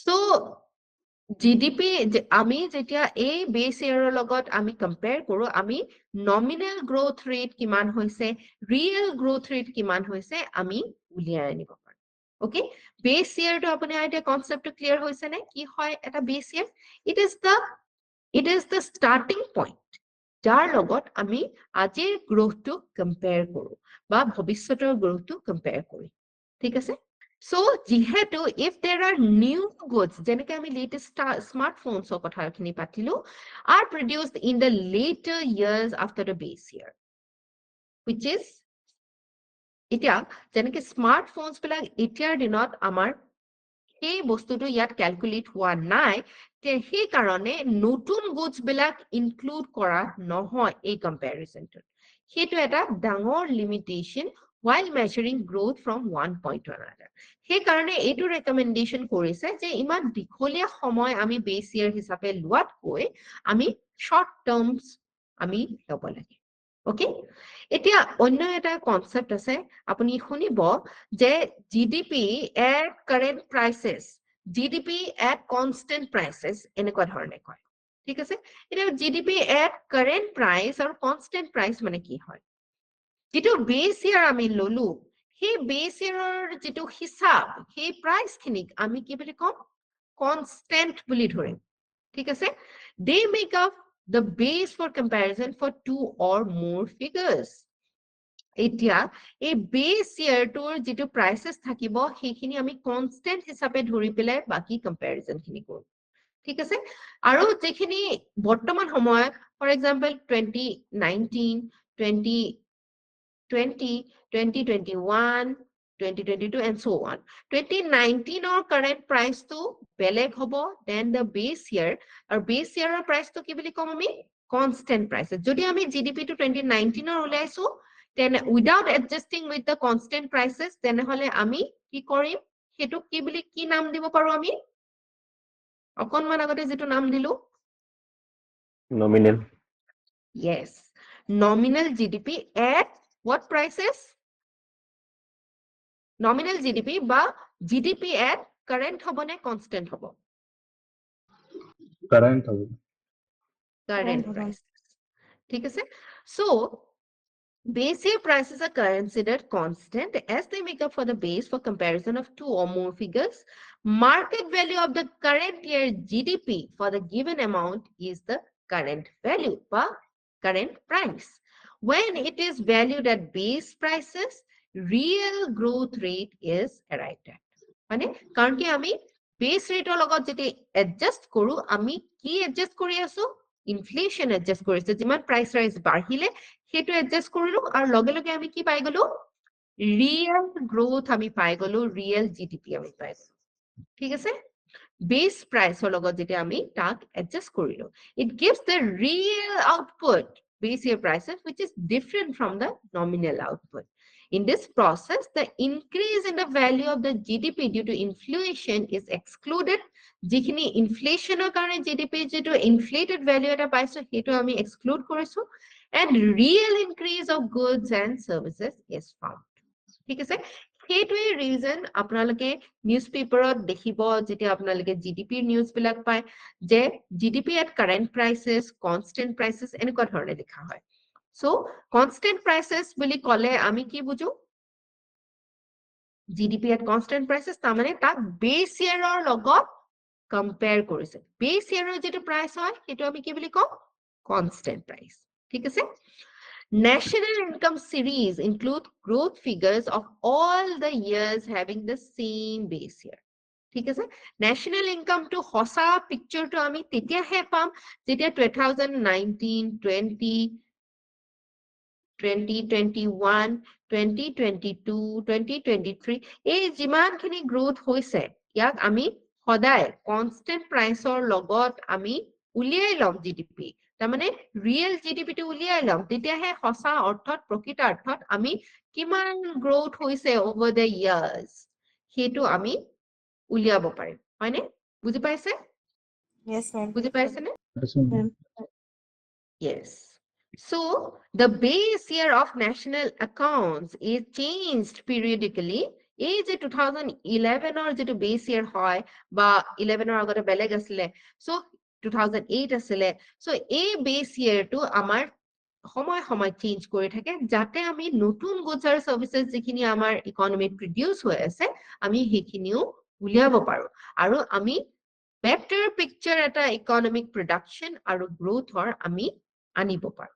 so GDP আমি যেতিয়া এই বেস ইয়াৰৰ লগত আমি কম্পেয়াৰ কৰো আমি নমিনেল গ্ৰোথ ৰেট কিমান হৈছে ৰিয়েল গ্ৰোথ ৰেট কিমান হৈছে আমি উলিয়াই আনিব পাৰো ওকে বেস ইয়াৰটো আপুনি আইডিয়া কনসেপ্টটো ক্লিয়াৰ হৈছে নে কি হয় এটা base year it is the starting point যাৰ লগত আমি আজিৰ গ্ৰোথটো কম্পেয়াৰ কৰো বা ভৱিষ্যতৰ গ্ৰোথটো কম্পেয়াৰ কৰো ঠিক আছে So, jihetu, if there are new goods, jeneke ami latest smartphones or kothakhini patilu, are produced in the later years after the base year, which is etia jeneke smartphones bilag etiar dinot amar ei bostutu yat calculate hua nai te he karone notun goods bilag include kora nohoy ei comparison to hetu eta dangor limitation while measuring growth from one point to another. সেই কাৰণে এইটো ৰেকমেন্ডেশন কৰিছে যে ইমান দীঘলীয়া সময় আমি base ইয়াৰ হিচাপে লোৱাতকৈ আমি শর্ট টার্মস আমি ল'ব লাগে ওকে এতিয়া অন্য এটা কনসেপ্ট আছে আপুনি শুনিব যে GDP at current prices GDP at constant prices এনেকুৱা ধৰণে কয় ঠিক আছে এটা জিডিপি এট কাৰেন্ট প্ৰাইস আৰু কনস্ট্যান্ট প্ৰাইস মানে কি হয় যেটো বেস ইয়াৰ আমি ললো সেই বেস ইয়াৰৰ যেটো হিসাব সেই প্ৰাইস খিনিক আমি কি বুলি কম কনস্ট্যান্ট বুলি ধৰিম ঠিক আছে they make up the base for comparison for two or more figures এতিয়া এই বেস ইয়াৰটোৰ যেটো প্ৰাইসেস থাকিব সেইখিনি আমি কনস্ট্যান্ট হিচাপে ধৰি পেলাই বাকি কম্পাৰিজন খিনি কৰো ঠিক আছে আৰু যেখিনি বৰ্তমান সময়ত for example 2019 2021 2022 and so on 2019 or current price to beleg hobo then the base year or base year or price to ki boli kom ami constant price jodi ami gdp to 2019 or ulaisu then without adjusting with the constant prices then hole ami ki korim hetu ki boli ki naam dibo paru ami okon man agote jetu naam dilu nominal yes nominal gdp at what prices nominal GDP বা GDP at current hobo ne constant hobo current hobo current prices ঠিক আছে so base year prices are considered constant as they make up for the base for comparison of two or more figures market value of the current year GDP for the given amount is the current value বা current price when it is valued at base prices real growth rate is arrived at মানে কারণ কি আমি base ৰেটৰ লগত যেতে adjust কৰো আমি কি এডজাস্ট কৰি আছো ইনফ্লেশন এডজাস্ট কৰিছে যিমান প্ৰাইস ৰাইজ বাঢ়িলে হেতু এডজাস্ট কৰিলো আৰু লগে লগে আমি কি পাই গলো ৰিয়েল গ্ৰোথ আমি পাই গলো ৰিয়েল জিডিপি আমি পাই গলো ঠিক আছে বেস প্ৰাইসৰ লগত যেতে আমি তাক এডজাস্ট কৰিলো it gives the real output base year prices which is different from the nominal output In this process, the increase in the value of the GDP due to inflation is excluded. যিখিনি ইনফ্লেশনৰ কাৰণে GDP যেটো inflated value এটা পাইছো হেটো আমি exclude কৰিছো and real increase of goods and services is found. ঠিক আছে সেইটোৱে ৰিজন আপোনালোকে নিউজ পেপাৰত দেখিব যেতিয়া আপোনালোকে জিডিপিৰ নিউজ বিলাক পায় যে GDP at current prices constant prices এনেকুৱা ধৰণে লিখা হয় so constant prices বুলি ক'লে আমি কি বুজো GDP at constant prices তাৰমানে তাক বেস ইয়াৰৰ লগত কম্পেয়াৰ কৰিছে বেস ইয়াৰৰ যেটো প্ৰাইস হয় হেটো আমি কি বুলি কওঁ constant price ঠিক আছে National income series include growth figures of all the years having the same base year. ঠিক আছে national income to হসা picture to আমি তেতিয়া হে পাম যেতিয়া 2019 20 2021 2022 2023 এই যিমানখিনি গ্ৰোথ হৈছে ইয়াক আমি সদায় কনস্ট্যান্ট প্ৰাইসৰ লগত আমি উলিয়াই লম জিডিপি তাৰমানে ৰিয়েল জিডিপি টো উলিয়াই লম তেতিয়াহে হসা অৰ্থত প্ৰকৃতাৰ্থত আমি কিমান গ্ৰোথ হৈছে ওভাৰ দ্য ইয়াৰ্স হেতু আমি উলিয়াব পাৰিম হয়নে বুজি পাইছে Yes, ma'am. বুজি পাইছে নে Ma'am. Yes. So the base year of national accounts is changed periodically. এই যে 2011 or যেটো base year হয় বা 11 or আগতে বেলেগ আছিলে so 2008 আছিলে so এই base year টো আমাৰ সময় সময় চেঞ্জ কৰি থাকে যাতে আমি নতুন goods আৰু services যিখিনি আমাৰ ইকোনমিত প্ৰডিউস হৈ আছে আমি হেখিনিও উলিয়াব পাৰো আৰু আমি better picture এটা economic production আৰু growth or আমি আনিব পাৰো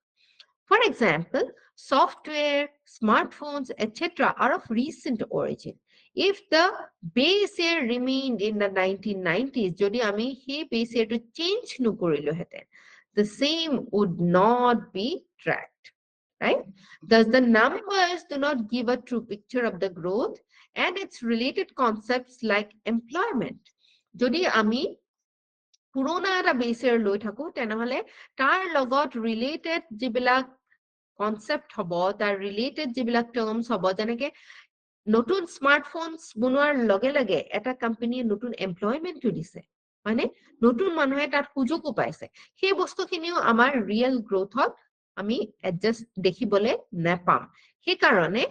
For example, software, smartphones, etc. are of recent origin. If the base year remained in the 1990s, যদি আমি সেই base year to change নকৰিলো হেতেন, the same would not be tracked, right? Thus, the numbers do not give a true picture of the growth and its related concepts like employment. যদি আমি পুৰণা এটা base year লৈ থাকো তেনেহলে তাৰ লগত related যিবিলাক concept হব তাৰ related যিবিলাক terms হব যেনেকে নতুন স্মাৰ্টফোনস বনোৱাৰ লগে লগে এটা কোম্পানী নতুন এমপ্লয়মেন্ট দিছে মানে নতুন মানুহে তাত সুযোগও পাইছে সেই বস্তুখিনিও আমাৰ ৰিয়েল গ্ৰোথত আমি এডজাস্ট দেখিবলে নাপাম সেই কাৰণে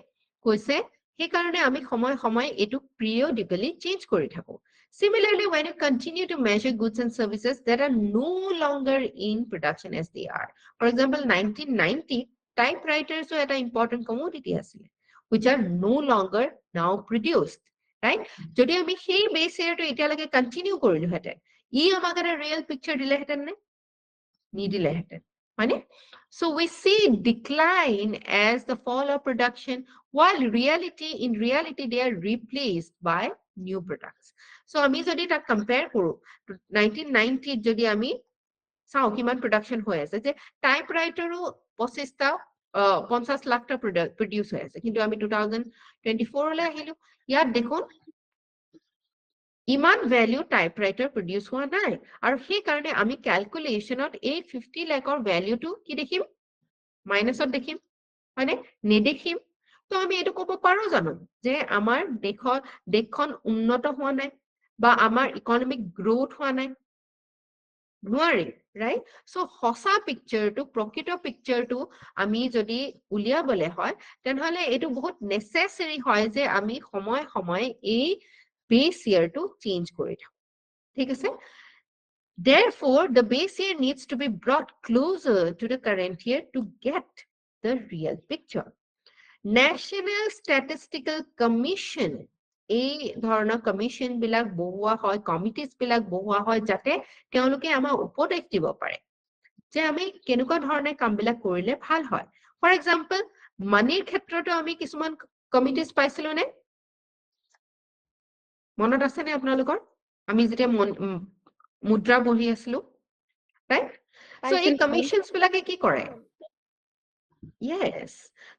কৈছে সেই কাৰণে আমি সময় সময় এটু periodically চেঞ্জ কৰি থাকো Similarly, when you continue to measure goods and services that are no longer in production as they are. For example, 1990, typewriters were an important commodity which are no longer now produced, right? Jodi ami sei base year to etialage continue korilu heten. I amaka a real picture dile heten ne? Nidile heten. Mane? So we see decline as the fall of production, while in reality they are replaced by new products. So আমি যদি তাক compare কৰো 1990 যদি আমি চাও কিমান production হৈ আছে যে টাইপৰাইটাৰো 25টা 50 লাখটা প্ৰডিউস হৈ আছে কিন্তু আমি 2024 লৈ আহিলো ইয়াত দেখুন ইমান ভ্যালু টাইপৰাইটাৰ প্ৰডিউস হোৱা নাই আৰু সেই কাৰণে আমি ক্যালকুলেশনত এই 50 লাখৰ ভ্যালুটো কি দেখিম মাইনাসত দেখিম মানে নেদেখিম তো আমি এটো কব পাৰো জানো যে আমাৰ দেশখন উন্নত হোৱা নাই বা আমাৰ ইকোনমিক গ্ৰোথ হোৱা নাই নোৱাৰি right so হসা picture to প্ৰকৃত picture to আমি যদি উলিয়াবলে হয় তেনেহলে এটো বহুত necessary হয় যে আমি সময় সময় এই base year to change কৰি থাকো ঠিক আছে Therefore, the base year needs to be brought closer to the current year to get the real picture. National Statistical Commission এই ধৰণৰ কমিশন বিলাক বহুৱা হয় কমিটিজ বিলাক বহুৱা হয় যাতে তেওঁলোকে আমাৰ উপদেশ দিব পাৰে যে আমি কেনেকুৱা ধৰণে কামবিলাক কৰিলে ভাল হয় ফৰ এক্সাম্পল মানিৰ ক্ষেত্ৰতো আমি কিছুমান কমিটিজ পাইছিলো নে মনত আছে নে আপোনালোকৰ আমি যেতিয়া মুদ্ৰা বহি আছিলো ৰাইট সো এই কমিশনস বিলাকে কি কৰে Yes.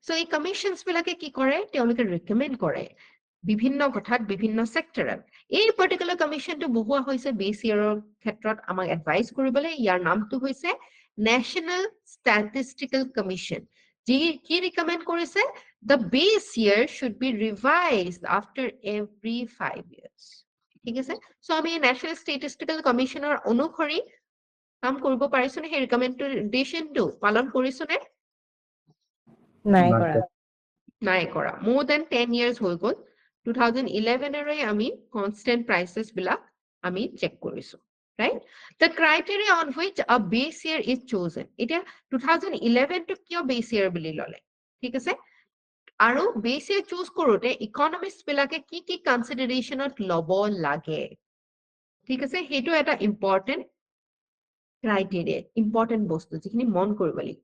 So এই কমিশনস বিলাকে কি কৰে তেওঁলোকে ৰিকমেন্ড কৰে বিভিন্ন কথাত বিভিন্ন সেক্টৰত এই পাৰ্টিকুলাৰ কমিশনটো বহুৱা হৈছে বেস ইয়াৰৰ ক্ষেত্ৰত আমাক এডভাইস কৰিবলৈ ইয়াৰ নামটো হৈছে ন্যাশনাল ষ্টেটিষ্টিকেল কমিশন কি রিকমেন্ড করেছে the base year should be revised after every 5 years ঠিক আছে সো আমি ন্যাশনাল ষ্টেটিষ্টিকেল কমিশনৰ অনুসৰি কাম কৰিব পাৰিছো নে সেই ৰিকমেন্ডেশনটো পালন কৰিছো নে নাই নাই কৰা। নাই কৰা more than 10 years হৈ গ'ল 2011 ৰে আমি constant prices বিলাক আমি চেক কৰিছো right the criteria on which a base year is chosen এতিয়া 2011 টো কিয় base year বুলি ললে ঠিক আছে আৰু base year choose কৰোতে ইকনমিস্ট বিলাকে কি কনসিডাৰেশনত লব লাগে ঠিক আছে সেইটো এটা ইম্পৰ্টেন্ট ক্ৰাইটেৰিয়া ইম্পৰ্টেন্ট বস্তু যিখিনি মন কৰিব লাগিব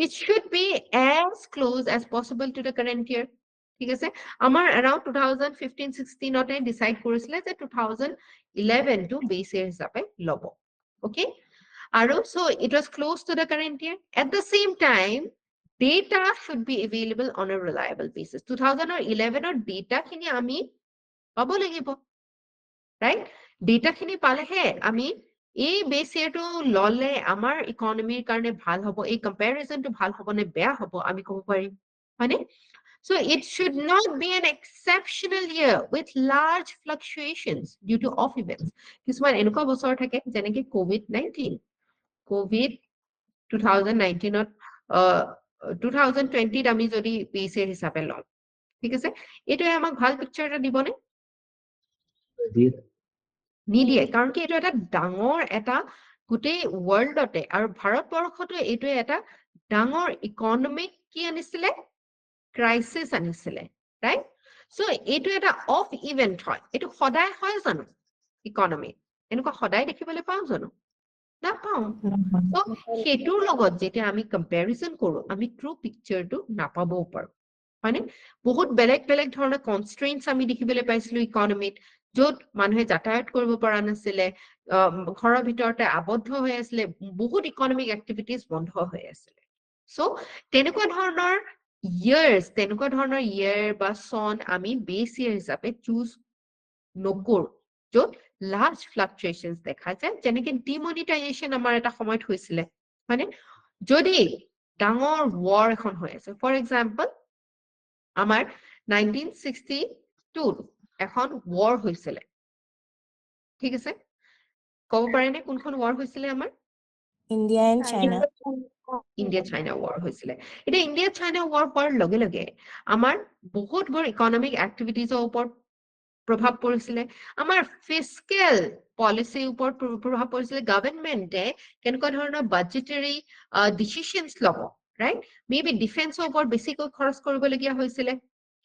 it should be as close as possible to the current year ঠিক আছে আমাৰ around 2015-16 তে ডিসাইড কৰিছিলে যে 2011 টো বেস ইয়াৰ হিচাপে লব okay আৰু so it was close to the current year at the same time data should be available on a reliable basis 2011 ৰ data খিনি আমি পাব লাগিব right data খিনি পালেহে আমি এই বেস ইয়াৰটো ললে আমাৰ ইকনমিৰ কাৰণে ভাল হ'ব এই কম্পেৰিজনটো ভাল হ'ব নে বেয়া হ'ব আমি ক'ব পাৰিম হয়নে so it should not be an exceptional year with large fluctuations due to off events কিছুমান এনেকুৱা বছৰ থাকে যেনেকে COVID-19 COVID 2019 ত 2020 ত আমি যদি বেস ইয়াৰ হিচাপে লওঁ ঠিক আছে এইটোৱে আমাক ভাল পিকচাৰ এটা দিবনে নিদিয়ে কাৰণ কি এইটো এটা ডাঙৰ এটা গোটেই ৱৰ্ল্ডতে আৰু ভাৰতবৰ্ষতো এইটো এটা ডাঙৰ ইকনমিক কি আনিছিলে ক্ৰাইসিস আনিছিলে ৰাইট সো এইটো এটা অফ ইভেন্ট হয় এইটো সদায় হয় জানো ইকনমি এনেকুৱা সদায় দেখিবলৈ পাওঁ জানো নাপাওঁ সো সেইটোৰ লগত যেতিয়া আমি কম্পেৰিজন কৰো আমি ট্ৰু পিকচাৰটো নাপাবও পাৰো হয়নে বহুত বেলেগ বেলেগ ধৰণৰ কনষ্ট্ৰেইনছ আমি দেখিবলৈ পাইছিলো ইকনমিত য'ত মানুহে যাতায়াত কৰিব পৰা নাছিলে ঘৰৰ ভিতৰতে আবদ্ধ হৈ আছিলে বহুত ইকনমিক এক্টিভিটিজ বন্ধ হৈ আছিলে সো তেনেকুৱা ধৰণৰ ইয়াৰ বা সন আমি বেস ইয়াৰ হিচাপে চুজ নকৰো য'ত লাৰ্জ ফ্লাকচুৱেশ্যনছ দেখা যায় যেনেকে ডিমনিটাইজেশ্যন আমাৰ এটা সময়ত হৈছিলে হয়নে যদি ডাঙৰ ৱাৰ এখন হৈ আছে ফৰ এক্সাম্পল আমাৰ 1962 এখন ৱাৰ হৈছিলে ঠিক আছে ক'ব পাৰেনে কোনখন ৱাৰ হৈছিলে আমাৰ India and China India China war হৈছিলে এটা ইণ্ডিয়া চাইনা ৱাৰ হোৱাৰ লগে লগে আমাৰ বহুতবোৰ ইকনমিক এক্টিভিটিজৰ ওপৰত প্ৰভাৱ পৰিছিলে আমাৰ ফিস্কেল পলিচিৰ ওপৰত প্ৰভাৱ পৰিছিলে গভৰ্ণমেণ্টে কেনেকুৱা ধৰণৰ বাজেটাৰী ডিচিশনছ ল'ব ৰাইট মেবি ডিফেন্সৰ ওপৰত বেছিকৈ খৰচ কৰিবলগীয়া হৈছিলে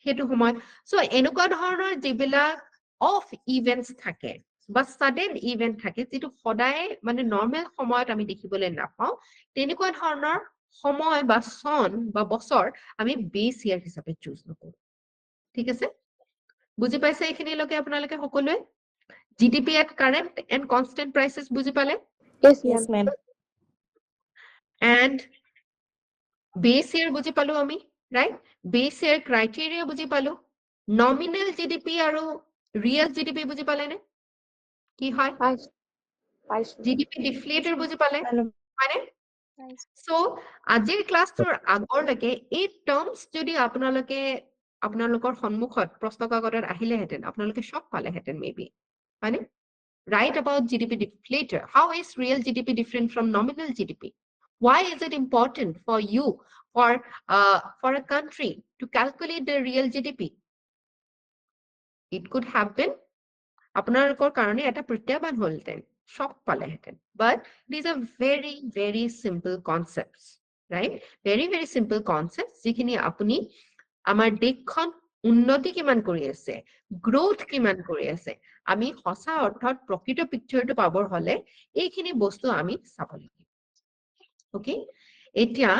সেইটো সময়ত সো এনেকুৱা ধৰণৰ যিবিলাক অফ ইভেন্টছ থাকে বা সাডেন ইভেন্ট থাকে যেটো সদায় মানে নৰ্মেল সময়ত আমি দেখিবলৈ নাপাওঁ তেনেকুৱা ধৰণৰ সময় বা সন বা বছৰ আমি বেস ইয়াৰ হিচাপে চুজ নকৰো ঠিক আছে বুজি পাইছে এইখিনিলৈকে আপোনালোকে সকলোৱে GDP at current and constant prices বুজি পালে yes ma'am and base year বুজি পালো আমি right base year criteria বুজি পালো nominal GDP আৰু real GDP বুজি পালে নে কি হয় GDP deflator বুজি পালে হয়নে so আজিৰ ক্লাছটোৰ আগৰলৈকে এই টাৰ্মছ যদি আপোনালোকৰ সন্মুখত প্ৰশ্ন কাকতত আহিলেহেঁতেন আপোনালোকে সব পালেহেঁতেন মেবি হয়নে write about GDP deflator how is real GDP different from nominal GDP why is it important for you for a country to calculate the real GDP it could have been আপোনালোকৰ কাৰণে এটা প্ৰত্যাহ্বান হ'লহেঁতেন সব পালেহেঁতেন but these are very very simple concepts right very very simple concepts যিখিনি আপুনি আমাৰ দেশখন উন্নতি কিমান কৰি আছে গ্ৰোথ কিমান কৰি আছে আমি সঁচা অৰ্থত প্ৰকৃত পিকচাৰটো পাবৰ হলে এইখিনি বস্তু আমি চাব লাগিব ওকে এতিয়া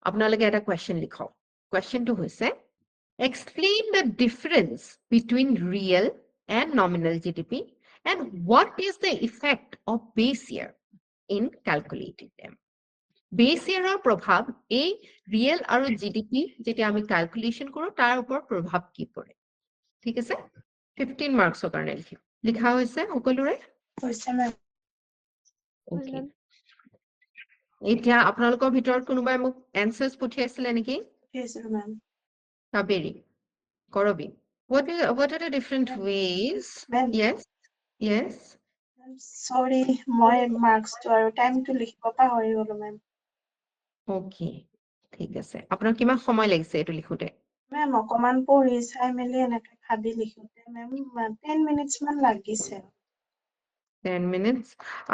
আপোনালোকে এটা কোৱেশ্চন লিখক কোৱেশ্চনটো হৈছে explain the difference between real and nominal GDP and what is the effect of base year in calculating them base year or প্ৰভাৱ এই real আৰু GDP যেতিয়া আমি ক্যালকুলেশন কৰো তাৰ ওপৰত প্ৰভাৱ কি পৰে ঠিক আছে 15 মাৰ্কছৰ কাৰণে লিখা হৈছে সকলোৰে হৈছে ma'am okay এতিয়া আপোনালোকৰ ভিতৰত কোনোবাই মোক এনচাৰ্ছ পঠিয়াইছিলে নেকি? Yes, ma'am. Saberi, Korobi. What are the different ways? Ma'am. Yes, yes. I'm sorry, মই মাৰ্কছটো আৰু টাইমটো লিখিব পাহৰি গলো মেম। Okay, ঠিক আছে। আপোনাৰ কিমান সময় লাগিছে এইটো লিখোতে? মেম অকমান পঢ়ি চাই মেলি এনেকে ভাবি লিখোতে মেম 10 মিনিটছ মান লাগিছে। 10 minutes.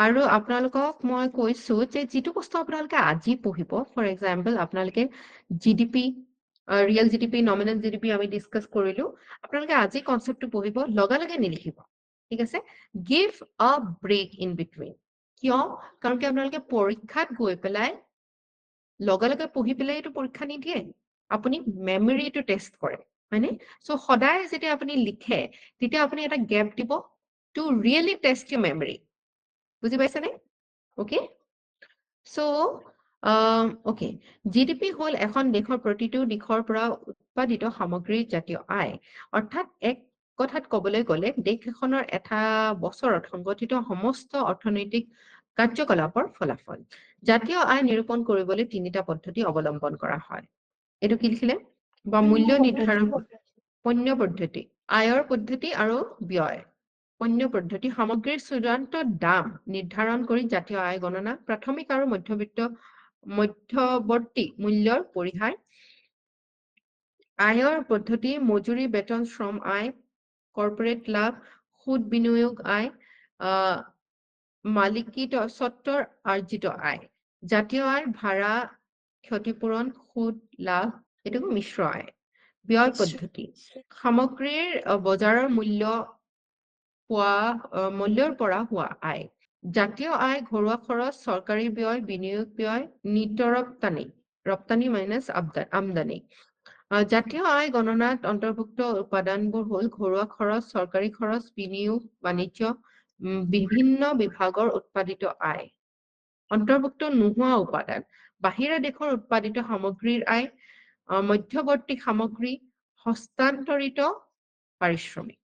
আৰু আপোনালোকক মই কৈছো যে যিটো বস্তু আপোনালোকে আজি পঢ়িব, ফৰ এক্সাম্পল আপোনালোকে GDP, real GDP, nominal GDP আমি ডিছকাছ কৰিলো। আপোনালোকে আজি কনচেপ্টটো পঢ়িব, লগে নিলিখিব। ঠিক আছে? Give a brake in between. কিয়? কাৰণ কি আপোনালোকে পৰীক্ষাত গৈ পেলাই লগে পঢ়ি পেলাই এইটো পৰীক্ষা নিদিয়ে। আপুনি মেমৰিটো টেষ্ট কৰে, হয়নে? চ' সদায় যেতিয়া আপুনি লিখে, তেতিয়া আপুনি এটা গেপ দিব to really test your memory. বুজি পাইছেনে? Okay? So, okay. GDP হ'ল এখন দেশৰ প্ৰতিটো দিশৰ পৰা উৎপাদিত সামগ্ৰীৰ জাতীয় আয়। অৰ্থাৎ এক কথাত ক'বলৈ গ'লে দেশ এখনৰ এটা বছৰত সংগঠিত সমস্ত অৰ্থনৈতিক কাৰ্যকলাপৰ ফলাফল। জাতীয় আয় নিৰূপণ কৰিবলৈ 3টা পদ্ধতি অৱলম্বন কৰা হয়। এইটো কি লিখিলে? বা মূল্য নিৰ্ধাৰণ পণ্য পদ্ধতি, আয়ৰ পদ্ধতি আৰু ব্যয়। পণ্য পদ্ধতি সামগ্ৰীৰ চূড়ান্ত দাম নিৰ্ধাৰণ কৰি জাতীয় আয় গণনা, প্ৰাথমিক আৰু মধ্যৱৰ্তী মূল্যৰ পৰিহাৰ। আয়ৰ পদ্ধতি মজুৰি, বেতন, শ্ৰম আয়, কৰ্পোৰেট লাভ, সুদ বিনিয়োগ আয়, মালিকী স্বত্বৰ আৰ্জিত আয়। জাতীয় আয় ভাড়া, ক্ষতিপূৰণ, সুদ, লাভ, এইটো মিশ্ৰ আয়। ব্যয় পদ্ধতি সামগ্ৰীৰ বজাৰৰ মূল্যৰ পৰা হোৱা আয়। জাতীয় আয় ঘৰুৱা খৰচ, চৰকাৰী ব্যয়, বিনিয়োগ ব্যয়, নিট ৰপ্তানি মাইনাছ আমদানি। জাতীয় আয় গণনাত অন্তৰ্ভুক্ত উপাদানবোৰ হ'ল ঘৰুৱা খৰচ, চৰকাৰী খৰচ, বিনিয়োগ, বাণিজ্য, বিভিন্ন বিভাগৰ উৎপাদিত আয়। অন্তৰ্ভুক্ত নোহোৱা উপাদান বাহিৰা দেশৰ উৎপাদিত সামগ্ৰীৰ আয়, মধ্যৱৰ্তী সামগ্ৰী, হস্তান্তৰিত পাৰিশ্ৰমিক।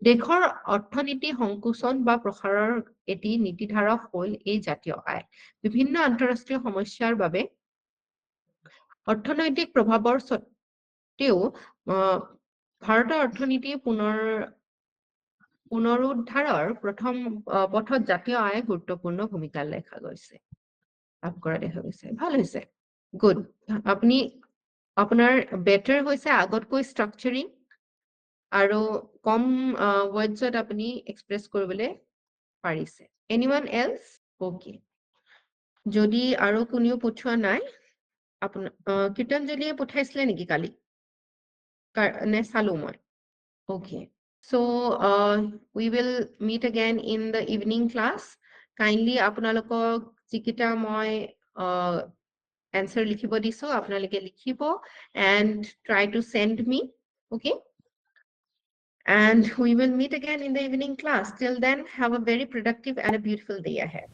দেশৰ অৰ্থনীতি সংকোচন বা প্ৰসাৰৰ এটি নীতিধাৰক হ'ল এই জাতীয় আয়। বিভিন্ন আন্তঃৰাষ্ট্ৰীয় সমস্যাৰ বাবে অৰ্থনৈতিক প্ৰভাৱৰ স্বত্তেও ভাৰতৰ অৰ্থনীতি পুনৰুদ্ধাৰৰ প্ৰথম পথত জাতীয় আয়ে গুৰুত্বপূৰ্ণ ভূমিকা দেখা গৈছে। ভাল হৈছে। গুড। আপুনি আপোনাৰ বেটাৰ হৈছে আগতকৈ ষ্ট্ৰাকচাৰিং আৰু কম ৱৰ্ডছত আপুনি এক্সপ্ৰেছ কৰিবলৈ পাৰিছে। এনিৱান এলছ? অ'কে। যদি আৰু কোনেও পঠোৱা নাই, কীৰ্তনজলীয়ে পঠাইছিলে নেকি কালি? নে চালো মই? Okay. So we will meet again in the evening class. Kindly আপোনালোকক যিকেইটা মই answer লিখিব দিছো আপোনালোকে লিখিব and try to send me. Okay? And we will meet again in the evening class. Till then, have a very productive and a beautiful day ahead.